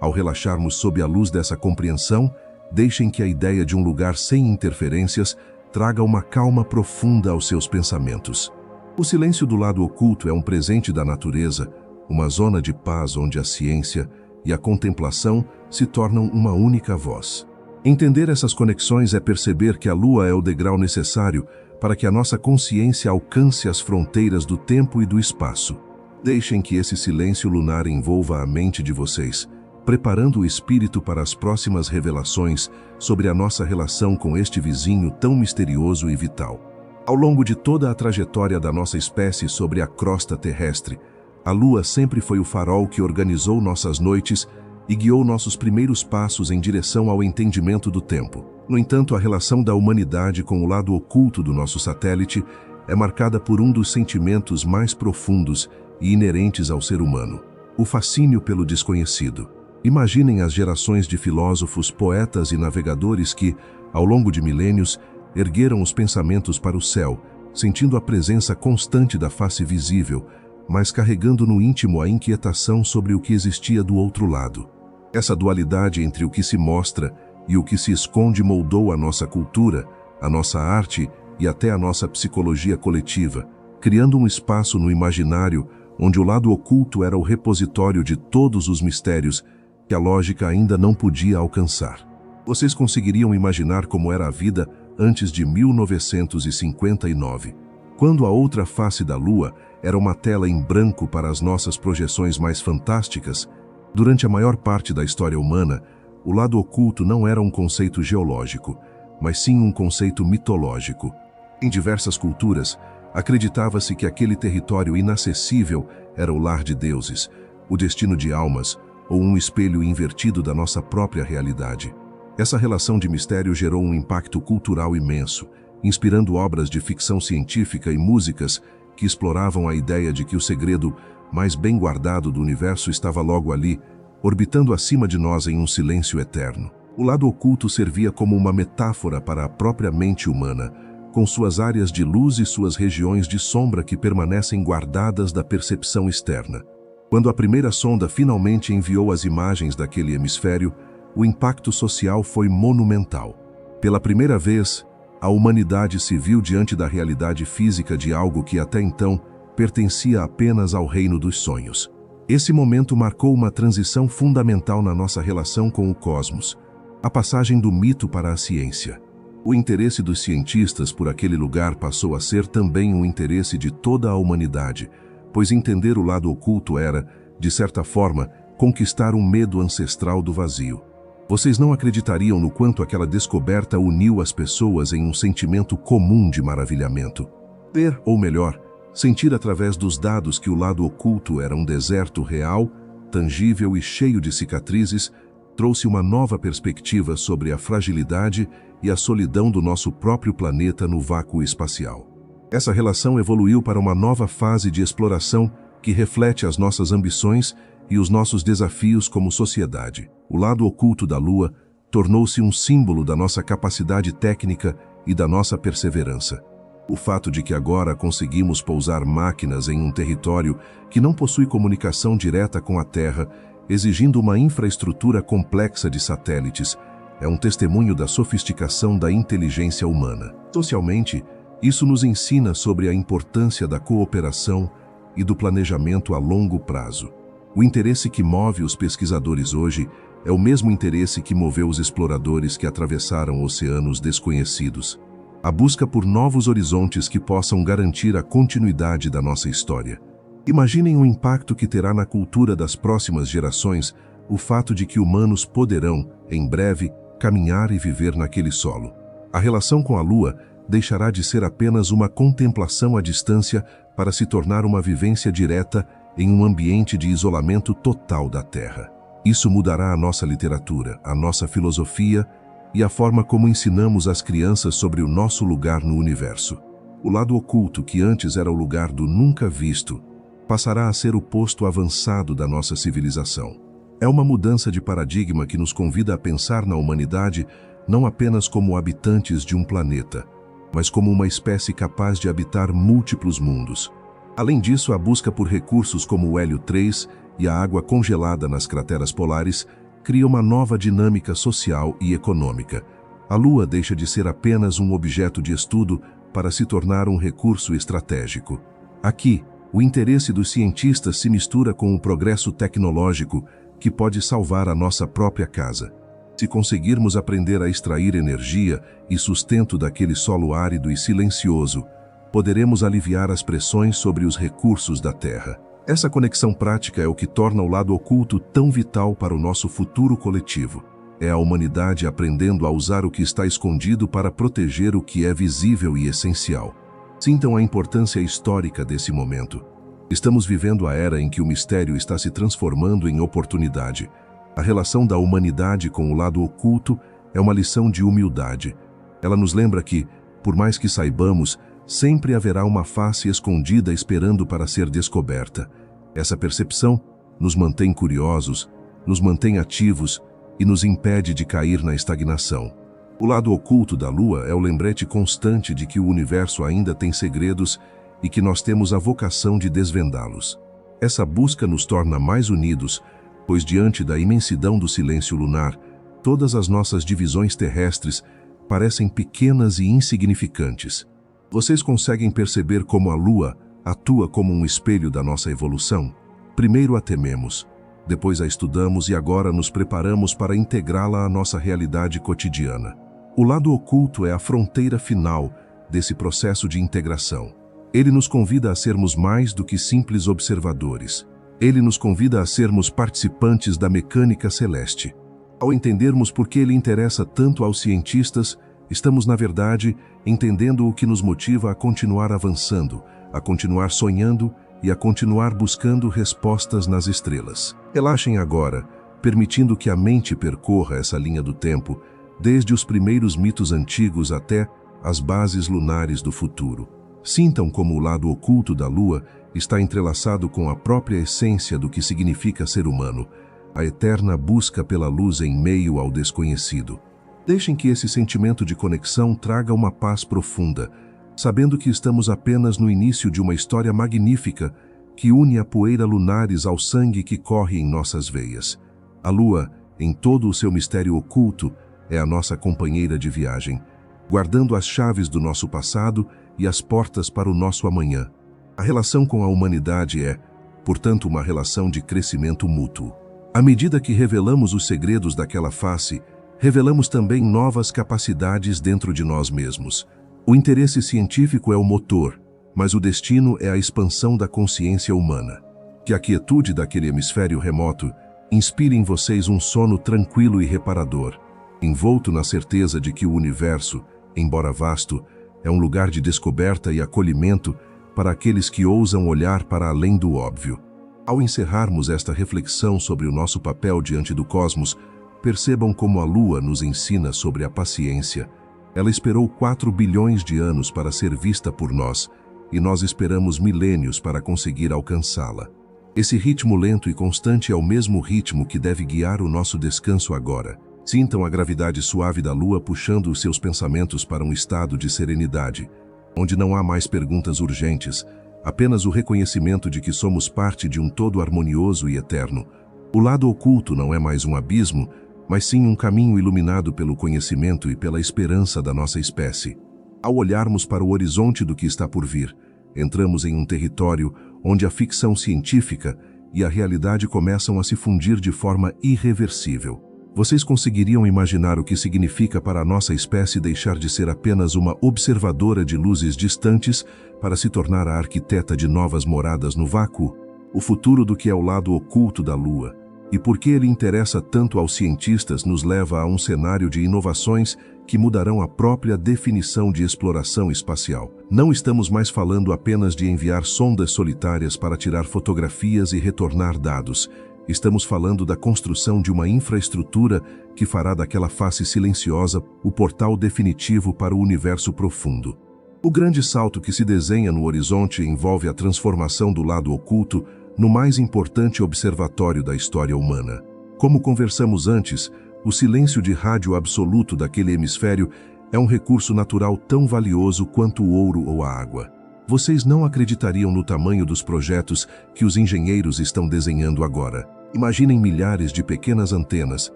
Ao relaxarmos sob a luz dessa compreensão, deixem que a ideia de um lugar sem interferências traga uma calma profunda aos seus pensamentos. O silêncio do lado oculto é um presente da natureza, uma zona de paz onde a ciência e a contemplação se tornam uma única voz. Entender essas conexões é perceber que a Lua é o degrau necessário para que a nossa consciência alcance as fronteiras do tempo e do espaço. Deixem que esse silêncio lunar envolva a mente de vocês, preparando o espírito para as próximas revelações sobre a nossa relação com este vizinho tão misterioso e vital. Ao longo de toda a trajetória da nossa espécie sobre a crosta terrestre, a Lua sempre foi o farol que organizou nossas noites e guiou nossos primeiros passos em direção ao entendimento do tempo. No entanto, a relação da humanidade com o lado oculto do nosso satélite é marcada por um dos sentimentos mais profundos e inerentes ao ser humano: o fascínio pelo desconhecido. Imaginem as gerações de filósofos, poetas e navegadores que, ao longo de milênios, ergueram os pensamentos para o céu, sentindo a presença constante da face visível, mas carregando no íntimo a inquietação sobre o que existia do outro lado. Essa dualidade entre o que se mostra e o que se esconde moldou a nossa cultura, a nossa arte e até a nossa psicologia coletiva, criando um espaço no imaginário onde o lado oculto era o repositório de todos os mistérios que a lógica ainda não podia alcançar. Vocês conseguiriam imaginar como era a vida antes de 1959? Quando a outra face da Lua era uma tela em branco para as nossas projeções mais fantásticas, durante a maior parte da história humana, o lado oculto não era um conceito geológico, mas sim um conceito mitológico. Em diversas culturas, acreditava-se que aquele território inacessível era o lar de deuses, o destino de almas ou um espelho invertido da nossa própria realidade. Essa relação de mistério gerou um impacto cultural imenso, inspirando obras de ficção científica e músicas que exploravam a ideia de que o segredo mais bem guardado do universo estava logo ali, orbitando acima de nós em um silêncio eterno. O lado oculto servia como uma metáfora para a própria mente humana, com suas áreas de luz e suas regiões de sombra que permanecem guardadas da percepção externa. Quando a primeira sonda finalmente enviou as imagens daquele hemisfério, o impacto social foi monumental. Pela primeira vez, a humanidade se viu diante da realidade física de algo que até então pertencia apenas ao reino dos sonhos. Esse momento marcou uma transição fundamental na nossa relação com o cosmos, a passagem do mito para a ciência. O interesse dos cientistas por aquele lugar passou a ser também um interesse de toda a humanidade, pois entender o lado oculto era, de certa forma, conquistar um medo ancestral do vazio. Vocês não acreditariam no quanto aquela descoberta uniu as pessoas em um sentimento comum de maravilhamento. Ver, ou melhor, sentir através dos dados que o lado oculto era um deserto real, tangível e cheio de cicatrizes, trouxe uma nova perspectiva sobre a fragilidade e a solidão do nosso próprio planeta no vácuo espacial. Essa relação evoluiu para uma nova fase de exploração que reflete as nossas ambições e os nossos desafios como sociedade. O lado oculto da Lua tornou-se um símbolo da nossa capacidade técnica e da nossa perseverança. O fato de que agora conseguimos pousar máquinas em um território que não possui comunicação direta com a Terra, exigindo uma infraestrutura complexa de satélites, é um testemunho da sofisticação da inteligência humana. Socialmente, isso nos ensina sobre a importância da cooperação e do planejamento a longo prazo. O interesse que move os pesquisadores hoje é o mesmo interesse que moveu os exploradores que atravessaram oceanos desconhecidos. A busca por novos horizontes que possam garantir a continuidade da nossa história. Imaginem o impacto que terá na cultura das próximas gerações o fato de que humanos poderão, em breve, caminhar e viver naquele solo. A relação com a Lua deixará de ser apenas uma contemplação à distância para se tornar uma vivência direta em um ambiente de isolamento total da Terra. Isso mudará a nossa literatura, a nossa filosofia e a forma como ensinamos às crianças sobre o nosso lugar no universo. O lado oculto, que antes era o lugar do nunca visto, passará a ser o posto avançado da nossa civilização. É uma mudança de paradigma que nos convida a pensar na humanidade não apenas como habitantes de um planeta, mas como uma espécie capaz de habitar múltiplos mundos. Além disso, a busca por recursos como o hélio 3 e a água congelada nas crateras polares cria uma nova dinâmica social e econômica. A Lua deixa de ser apenas um objeto de estudo para se tornar um recurso estratégico. Aqui, o interesse dos cientistas se mistura com o progresso tecnológico que pode salvar a nossa própria casa. Se conseguirmos aprender a extrair energia e sustento daquele solo árido e silencioso, poderemos aliviar as pressões sobre os recursos da Terra. Essa conexão prática é o que torna o lado oculto tão vital para o nosso futuro coletivo. É a humanidade aprendendo a usar o que está escondido para proteger o que é visível e essencial. Sintam a importância histórica desse momento. Estamos vivendo a era em que o mistério está se transformando em oportunidade. A relação da humanidade com o lado oculto é uma lição de humildade. Ela nos lembra que, por mais que saibamos, sempre haverá uma face escondida esperando para ser descoberta. Essa percepção nos mantém curiosos, nos mantém ativos e nos impede de cair na estagnação. O lado oculto da Lua é o lembrete constante de que o universo ainda tem segredos e que nós temos a vocação de desvendá-los. Essa busca nos torna mais unidos, pois diante da imensidão do silêncio lunar, todas as nossas divisões terrestres parecem pequenas e insignificantes. Vocês conseguem perceber como a Lua atua como um espelho da nossa evolução? Primeiro a tememos, depois a estudamos e agora nos preparamos para integrá-la à nossa realidade cotidiana. O lado oculto é a fronteira final desse processo de integração. Ele nos convida a sermos mais do que simples observadores. Ele nos convida a sermos participantes da mecânica celeste. Ao entendermos por que ele interessa tanto aos cientistas, estamos, na verdade, entendendo o que nos motiva a continuar avançando, a continuar sonhando e a continuar buscando respostas nas estrelas. Relaxem agora, permitindo que a mente percorra essa linha do tempo, desde os primeiros mitos antigos até as bases lunares do futuro. Sintam como o lado oculto da Lua está entrelaçado com a própria essência do que significa ser humano, a eterna busca pela luz em meio ao desconhecido. Deixem que esse sentimento de conexão traga uma paz profunda, sabendo que estamos apenas no início de uma história magnífica que une a poeira lunares ao sangue que corre em nossas veias. A Lua, em todo o seu mistério oculto, é a nossa companheira de viagem, guardando as chaves do nosso passado e as portas para o nosso amanhã. A relação com a humanidade é, portanto, uma relação de crescimento mútuo. À medida que revelamos os segredos daquela face, revelamos também novas capacidades dentro de nós mesmos. O interesse científico é o motor, mas o destino é a expansão da consciência humana. Que a quietude daquele hemisfério remoto inspire em vocês um sono tranquilo e reparador, envolto na certeza de que o universo, embora vasto, é um lugar de descoberta e acolhimento para aqueles que ousam olhar para além do óbvio. Ao encerrarmos esta reflexão sobre o nosso papel diante do cosmos, percebam como a Lua nos ensina sobre a paciência. Ela esperou 4 bilhões de anos para ser vista por nós, e nós esperamos milênios para conseguir alcançá-la. Esse ritmo lento e constante é o mesmo ritmo que deve guiar o nosso descanso agora. Sintam a gravidade suave da Lua puxando os seus pensamentos para um estado de serenidade, onde não há mais perguntas urgentes, apenas o reconhecimento de que somos parte de um todo harmonioso e eterno. O lado oculto não é mais um abismo, mas sim um caminho iluminado pelo conhecimento e pela esperança da nossa espécie. Ao olharmos para o horizonte do que está por vir, entramos em um território onde a ficção científica e a realidade começam a se fundir de forma irreversível. Vocês conseguiriam imaginar o que significa para a nossa espécie deixar de ser apenas uma observadora de luzes distantes para se tornar a arquiteta de novas moradas no vácuo? O futuro do que é o lado oculto da Lua, e por que ele interessa tanto aos cientistas, nos leva a um cenário de inovações que mudarão a própria definição de exploração espacial. Não estamos mais falando apenas de enviar sondas solitárias para tirar fotografias e retornar dados. Estamos falando da construção de uma infraestrutura que fará daquela face silenciosa o portal definitivo para o universo profundo. O grande salto que se desenha no horizonte envolve a transformação do lado oculto no mais importante observatório da história humana. Como conversamos antes, o silêncio de rádio absoluto daquele hemisfério é um recurso natural tão valioso quanto o ouro ou a água. Vocês não acreditariam no tamanho dos projetos que os engenheiros estão desenhando agora. Imaginem milhares de pequenas antenas,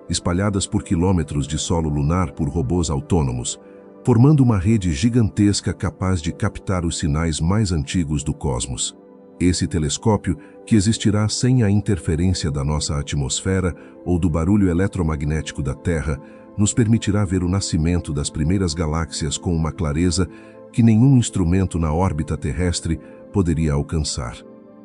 espalhadas por quilômetros de solo lunar por robôs autônomos, formando uma rede gigantesca capaz de captar os sinais mais antigos do cosmos. Esse telescópio, que existirá sem a interferência da nossa atmosfera ou do barulho eletromagnético da Terra, nos permitirá ver o nascimento das primeiras galáxias com uma clareza que nenhum instrumento na órbita terrestre poderia alcançar.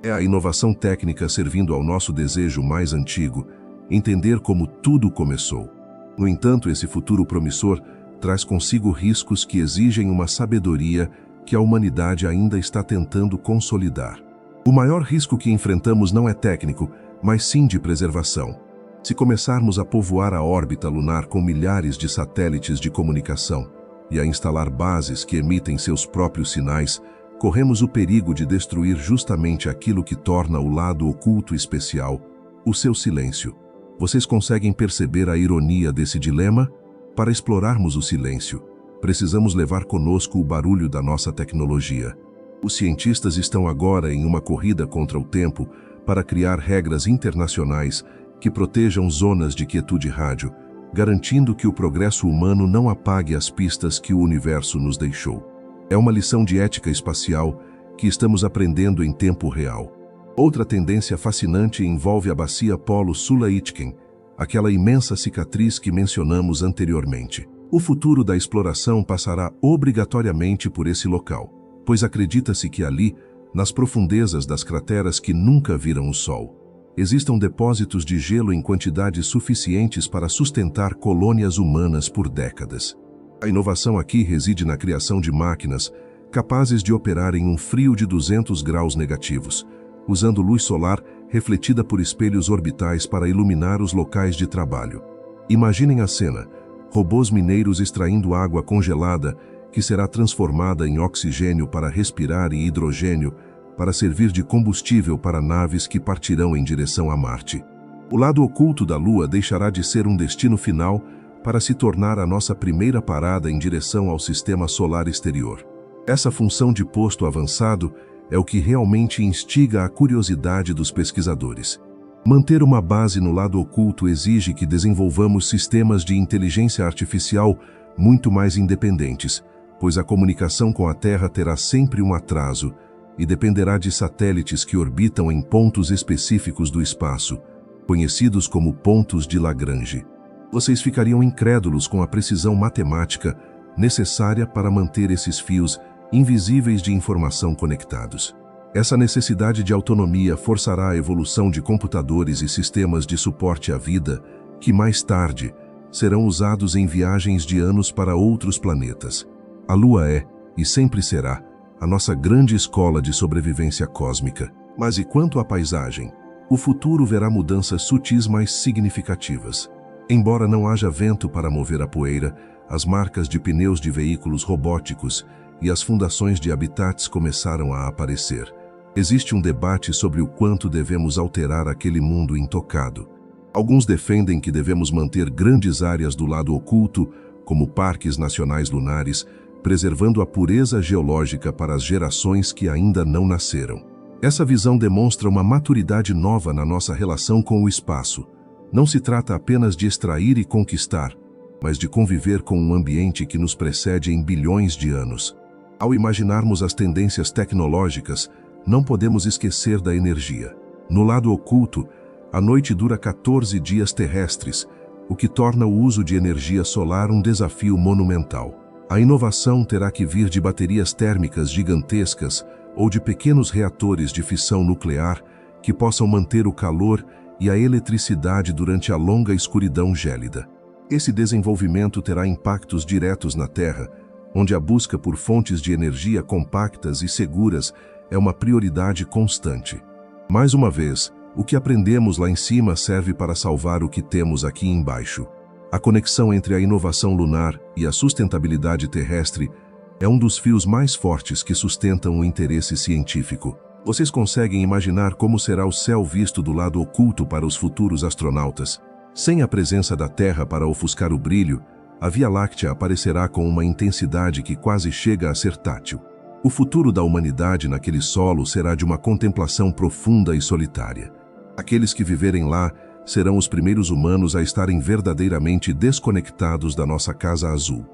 É a inovação técnica servindo ao nosso desejo mais antigo, entender como tudo começou. No entanto, esse futuro promissor traz consigo riscos que exigem uma sabedoria que a humanidade ainda está tentando consolidar. O maior risco que enfrentamos não é técnico, mas sim de preservação. Se começarmos a povoar a órbita lunar com milhares de satélites de comunicação e a instalar bases que emitem seus próprios sinais, corremos o perigo de destruir justamente aquilo que torna o lado oculto especial, o seu silêncio. Vocês conseguem perceber a ironia desse dilema? Para explorarmos o silêncio, precisamos levar conosco o barulho da nossa tecnologia. Os cientistas estão agora em uma corrida contra o tempo para criar regras internacionais que protejam zonas de quietude rádio, garantindo que o progresso humano não apague as pistas que o universo nos deixou. É uma lição de ética espacial que estamos aprendendo em tempo real. Outra tendência fascinante envolve a bacia Polo-Sula-Aitken, aquela imensa cicatriz que mencionamos anteriormente. O futuro da exploração passará obrigatoriamente por esse local. pois acredita-se que ali, nas profundezas das crateras que nunca viram o Sol, existam depósitos de gelo em quantidades suficientes para sustentar colônias humanas por décadas. A inovação aqui reside na criação de máquinas capazes de operar em um frio de 200 graus negativos, usando luz solar refletida por espelhos orbitais para iluminar os locais de trabalho. Imaginem a cena: robôs mineiros extraindo água congelada que será transformada em oxigênio para respirar e hidrogênio para servir de combustível para naves que partirão em direção a Marte. O lado oculto da Lua deixará de ser um destino final para se tornar a nossa primeira parada em direção ao sistema solar exterior. Essa função de posto avançado é o que realmente instiga a curiosidade dos pesquisadores. Manter uma base no lado oculto exige que desenvolvamos sistemas de inteligência artificial muito mais independentes, pois a comunicação com a Terra terá sempre um atraso e dependerá de satélites que orbitam em pontos específicos do espaço, conhecidos como pontos de Lagrange. Vocês ficariam incrédulos com a precisão matemática necessária para manter esses fios invisíveis de informação conectados. Essa necessidade de autonomia forçará a evolução de computadores e sistemas de suporte à vida que, mais tarde, serão usados em viagens de anos para outros planetas. A Lua é, e sempre será, a nossa grande escola de sobrevivência cósmica. Mas e quanto à paisagem? O futuro verá mudanças sutis mais significativas. Embora não haja vento para mover a poeira, as marcas de pneus de veículos robóticos e as fundações de habitats começaram a aparecer. Existe um debate sobre o quanto devemos alterar aquele mundo intocado. Alguns defendem que devemos manter grandes áreas do lado oculto, como parques nacionais lunares, preservando a pureza geológica para as gerações que ainda não nasceram. Essa visão demonstra uma maturidade nova na nossa relação com o espaço. Não se trata apenas de extrair e conquistar, mas de conviver com um ambiente que nos precede em bilhões de anos. Ao imaginarmos as tendências tecnológicas, não podemos esquecer da energia. No lado oculto, a noite dura 14 dias terrestres, o que torna o uso de energia solar um desafio monumental. A inovação terá que vir de baterias térmicas gigantescas ou de pequenos reatores de fissão nuclear que possam manter o calor e a eletricidade durante a longa escuridão gélida. Esse desenvolvimento terá impactos diretos na Terra, onde a busca por fontes de energia compactas e seguras é uma prioridade constante. Mais uma vez, o que aprendemos lá em cima serve para salvar o que temos aqui embaixo. A conexão entre a inovação lunar e a sustentabilidade terrestre é um dos fios mais fortes que sustentam o interesse científico. Vocês conseguem imaginar como será o céu visto do lado oculto para os futuros astronautas? Sem a presença da Terra para ofuscar o brilho, a Via Láctea aparecerá com uma intensidade que quase chega a ser tátil. O futuro da humanidade naquele solo será de uma contemplação profunda e solitária. Aqueles que viverem lá serão os primeiros humanos a estarem verdadeiramente desconectados da nossa casa azul.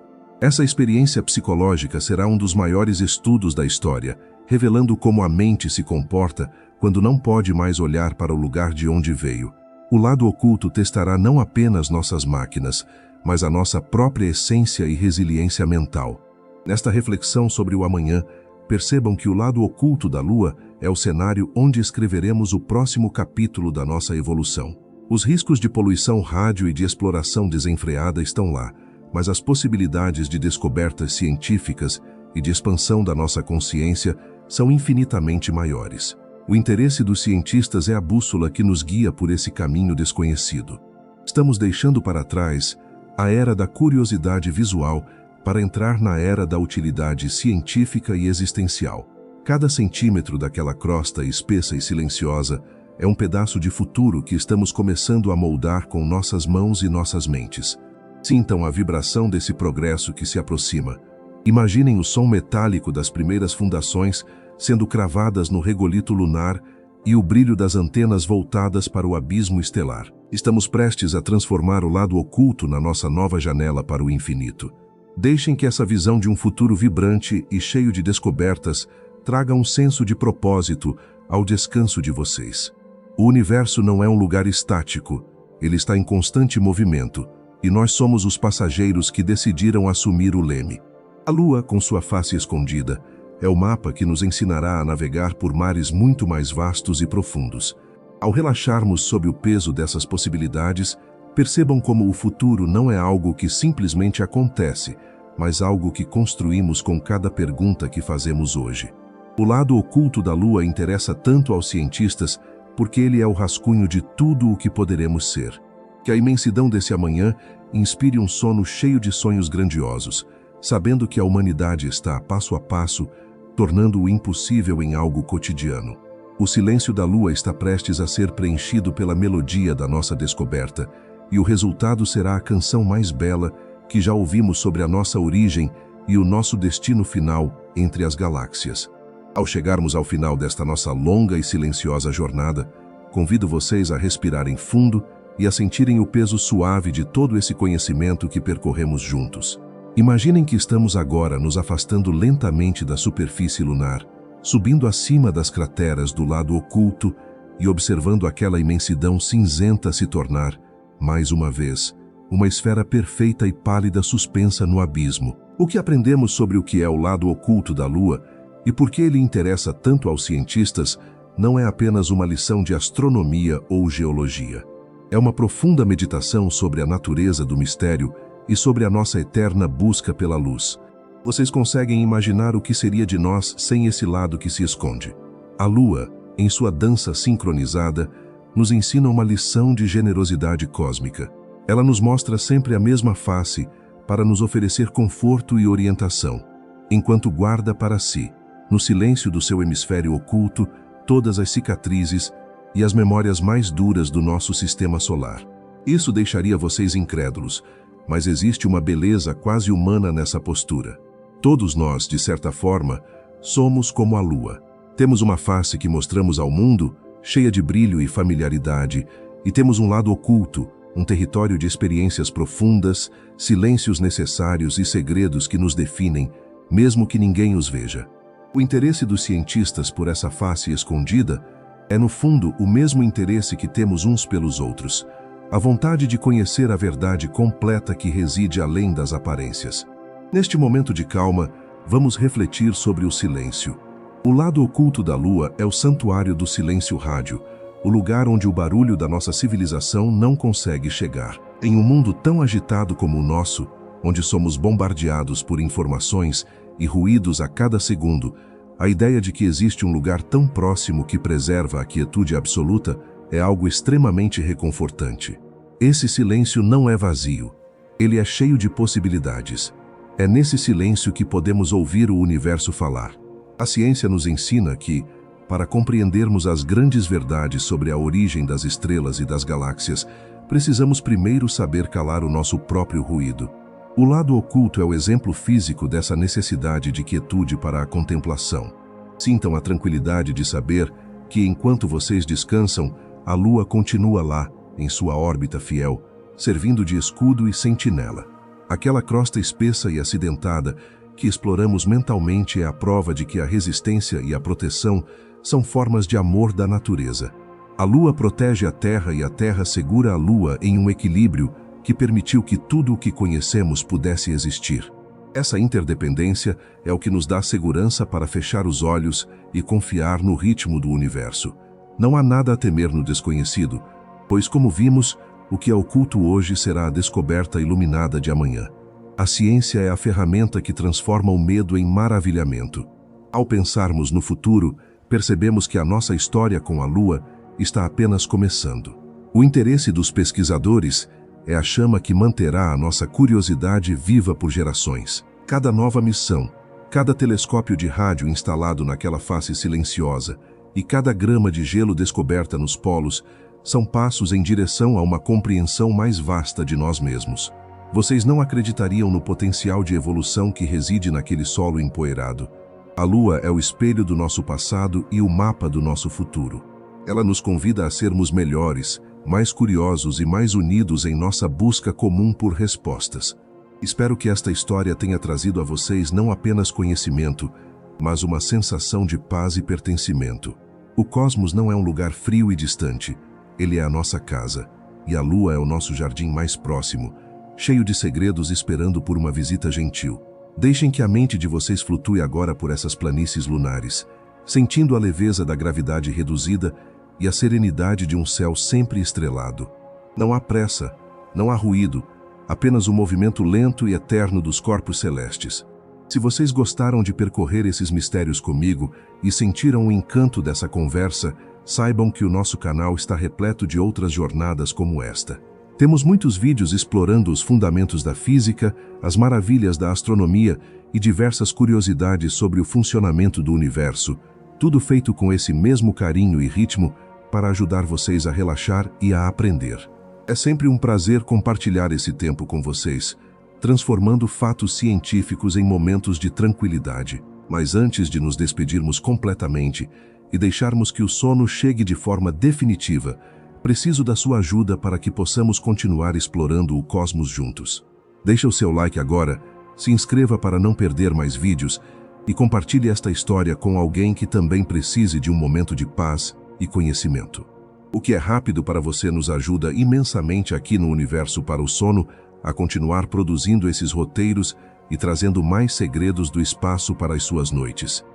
Essa experiência psicológica será um dos maiores estudos da história, revelando como a mente se comporta quando não pode mais olhar para o lugar de onde veio. O lado oculto testará não apenas nossas máquinas, mas a nossa própria essência e resiliência mental. Nesta reflexão sobre o amanhã, percebam que o lado oculto da Lua é o cenário onde escreveremos o próximo capítulo da nossa evolução. Os riscos de poluição rádio e de exploração desenfreada estão lá, mas as possibilidades de descobertas científicas e de expansão da nossa consciência são infinitamente maiores. O interesse dos cientistas é a bússola que nos guia por esse caminho desconhecido. Estamos deixando para trás a era da curiosidade visual para entrar na era da utilidade científica e existencial. Cada centímetro daquela crosta espessa e silenciosa é um pedaço de futuro que estamos começando a moldar com nossas mãos e nossas mentes. Sintam a vibração desse progresso que se aproxima. Imaginem o som metálico das primeiras fundações sendo cravadas no regolito lunar e o brilho das antenas voltadas para o abismo estelar. Estamos prestes a transformar o lado oculto na nossa nova janela para o infinito. Deixem que essa visão de um futuro vibrante e cheio de descobertas traga um senso de propósito ao descanso de vocês. O universo não é um lugar estático, ele está em constante movimento, e nós somos os passageiros que decidiram assumir o leme. A Lua, com sua face escondida, É o mapa que nos ensinará a navegar por mares muito mais vastos e profundos. Ao relaxarmos sob o peso dessas possibilidades, percebam como o futuro não é algo que simplesmente acontece, mas algo que construímos com cada pergunta que fazemos hoje. O lado oculto da Lua interessa tanto aos cientistas porque ele é o rascunho de tudo o que poderemos ser. Que a imensidão desse amanhã inspire um sono cheio de sonhos grandiosos, sabendo que a humanidade está, passo a passo, tornando o impossível em algo cotidiano. O silêncio da Lua está prestes a ser preenchido pela melodia da nossa descoberta, e o resultado será a canção mais bela que já ouvimos sobre a nossa origem e o nosso destino final entre as galáxias. Ao chegarmos ao final desta nossa longa e silenciosa jornada, convido vocês a respirarem fundo e a sentirem o peso suave de todo esse conhecimento que percorremos juntos. Imaginem que estamos agora nos afastando lentamente da superfície lunar, subindo acima das crateras do lado oculto e observando aquela imensidão cinzenta se tornar, mais uma vez, uma esfera perfeita e pálida suspensa no abismo. O que aprendemos sobre o que é o lado oculto da Lua e por que ele interessa tanto aos cientistas não é apenas uma lição de astronomia ou geologia. É uma profunda meditação sobre a natureza do mistério e sobre a nossa eterna busca pela luz. Vocês conseguem imaginar o que seria de nós sem esse lado que se esconde? A Lua, em sua dança sincronizada, nos ensina uma lição de generosidade cósmica. Ela nos mostra sempre a mesma face para nos oferecer conforto e orientação, enquanto guarda para si, no silêncio do seu hemisfério oculto, todas as cicatrizes e as memórias mais duras do nosso sistema solar. Isso deixaria vocês incrédulos, mas existe uma beleza quase humana nessa postura. Todos nós, de certa forma, somos como a Lua. Temos uma face que mostramos ao mundo, cheia de brilho e familiaridade, e temos um lado oculto, um território de experiências profundas, silêncios necessários e segredos que nos definem, mesmo que ninguém os veja. O interesse dos cientistas por essa face escondida é, no fundo, o mesmo interesse que temos uns pelos outros, a vontade de conhecer a verdade completa que reside além das aparências. Neste momento de calma, vamos refletir sobre o silêncio. O lado oculto da Lua é o santuário do silêncio rádio, o lugar onde o barulho da nossa civilização não consegue chegar. Em um mundo tão agitado como o nosso, onde somos bombardeados por informações e ruídos a cada segundo, a ideia de que existe um lugar tão próximo que preserva a quietude absoluta é algo extremamente reconfortante. Esse silêncio não é vazio, ele é cheio de possibilidades. É nesse silêncio que podemos ouvir o universo falar. A ciência nos ensina que, para compreendermos as grandes verdades sobre a origem das estrelas e das galáxias, precisamos primeiro saber calar o nosso próprio ruído. O lado oculto é o exemplo físico dessa necessidade de quietude para a contemplação. Sintam a tranquilidade de saber que, enquanto vocês descansam, a Lua continua lá, em sua órbita fiel, servindo de escudo e sentinela. Aquela crosta espessa e acidentada que exploramos mentalmente é a prova de que a resistência e a proteção são formas de amor da natureza. A Lua protege a Terra e a Terra segura a Lua em um equilíbrio que permitiu que tudo o que conhecemos pudesse existir. Essa interdependência é o que nos dá segurança para fechar os olhos e confiar no ritmo do universo. Não há nada a temer no desconhecido, pois, como vimos, o que é oculto hoje será a descoberta iluminada de amanhã. A ciência é a ferramenta que transforma o medo em maravilhamento. Ao pensarmos no futuro, percebemos que a nossa história com a Lua está apenas começando. O interesse dos pesquisadores é a chama que manterá a nossa curiosidade viva por gerações. Cada nova missão, cada telescópio de rádio instalado naquela face silenciosa e cada grama de gelo descoberta nos polos são passos em direção a uma compreensão mais vasta de nós mesmos. Vocês não acreditariam no potencial de evolução que reside naquele solo empoeirado. A Lua é o espelho do nosso passado e o mapa do nosso futuro. Ela nos convida a sermos melhores, mais curiosos e mais unidos em nossa busca comum por respostas. Espero que esta história tenha trazido a vocês não apenas conhecimento, mas uma sensação de paz e pertencimento. O cosmos não é um lugar frio e distante, ele é a nossa casa, e a Lua é o nosso jardim mais próximo, cheio de segredos esperando por uma visita gentil. Deixem que a mente de vocês flutue agora por essas planícies lunares, sentindo a leveza da gravidade reduzida e a serenidade de um céu sempre estrelado. Não há pressa, não há ruído, apenas o movimento lento e eterno dos corpos celestes. Se vocês gostaram de percorrer esses mistérios comigo e sentiram o encanto dessa conversa, saibam que o nosso canal está repleto de outras jornadas como esta. Temos muitos vídeos explorando os fundamentos da física, as maravilhas da astronomia e diversas curiosidades sobre o funcionamento do universo, tudo feito com esse mesmo carinho e ritmo para ajudar vocês a relaxar e a aprender. É sempre um prazer compartilhar esse tempo com vocês, transformando fatos científicos em momentos de tranquilidade. Mas antes de nos despedirmos completamente e deixarmos que o sono chegue de forma definitiva, preciso da sua ajuda para que possamos continuar explorando o cosmos juntos. Deixe o seu like agora, se inscreva para não perder mais vídeos e compartilhe esta história com alguém que também precise de um momento de paz e conhecimento. O que é rápido para você nos ajuda imensamente aqui no Universo para o Sono a continuar produzindo esses roteiros e trazendo mais segredos do espaço para as suas noites.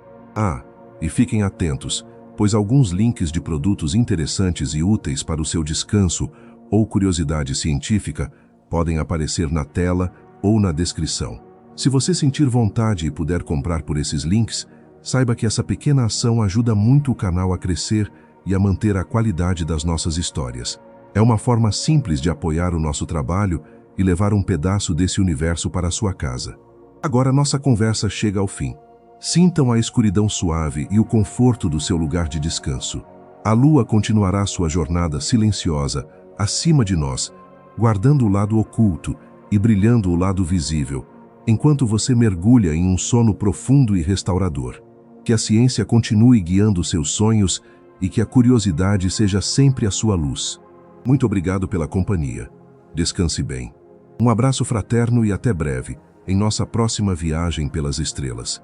E fiquem atentos, pois alguns links de produtos interessantes e úteis para o seu descanso ou curiosidade científica podem aparecer na tela ou na descrição. Se você sentir vontade e puder comprar por esses links, saiba que essa pequena ação ajuda muito o canal a crescer e a manter a qualidade das nossas histórias. É uma forma simples de apoiar o nosso trabalho e levar um pedaço desse universo para a sua casa. Agora nossa conversa chega ao fim. Sintam a escuridão suave e o conforto do seu lugar de descanso. A lua continuará sua jornada silenciosa acima de nós, guardando o lado oculto e brilhando o lado visível, enquanto você mergulha em um sono profundo e restaurador. Que a ciência continue guiando seus sonhos e que a curiosidade seja sempre a sua luz. Muito obrigado pela companhia. Descanse bem. Um abraço fraterno e até breve, em nossa próxima viagem pelas estrelas.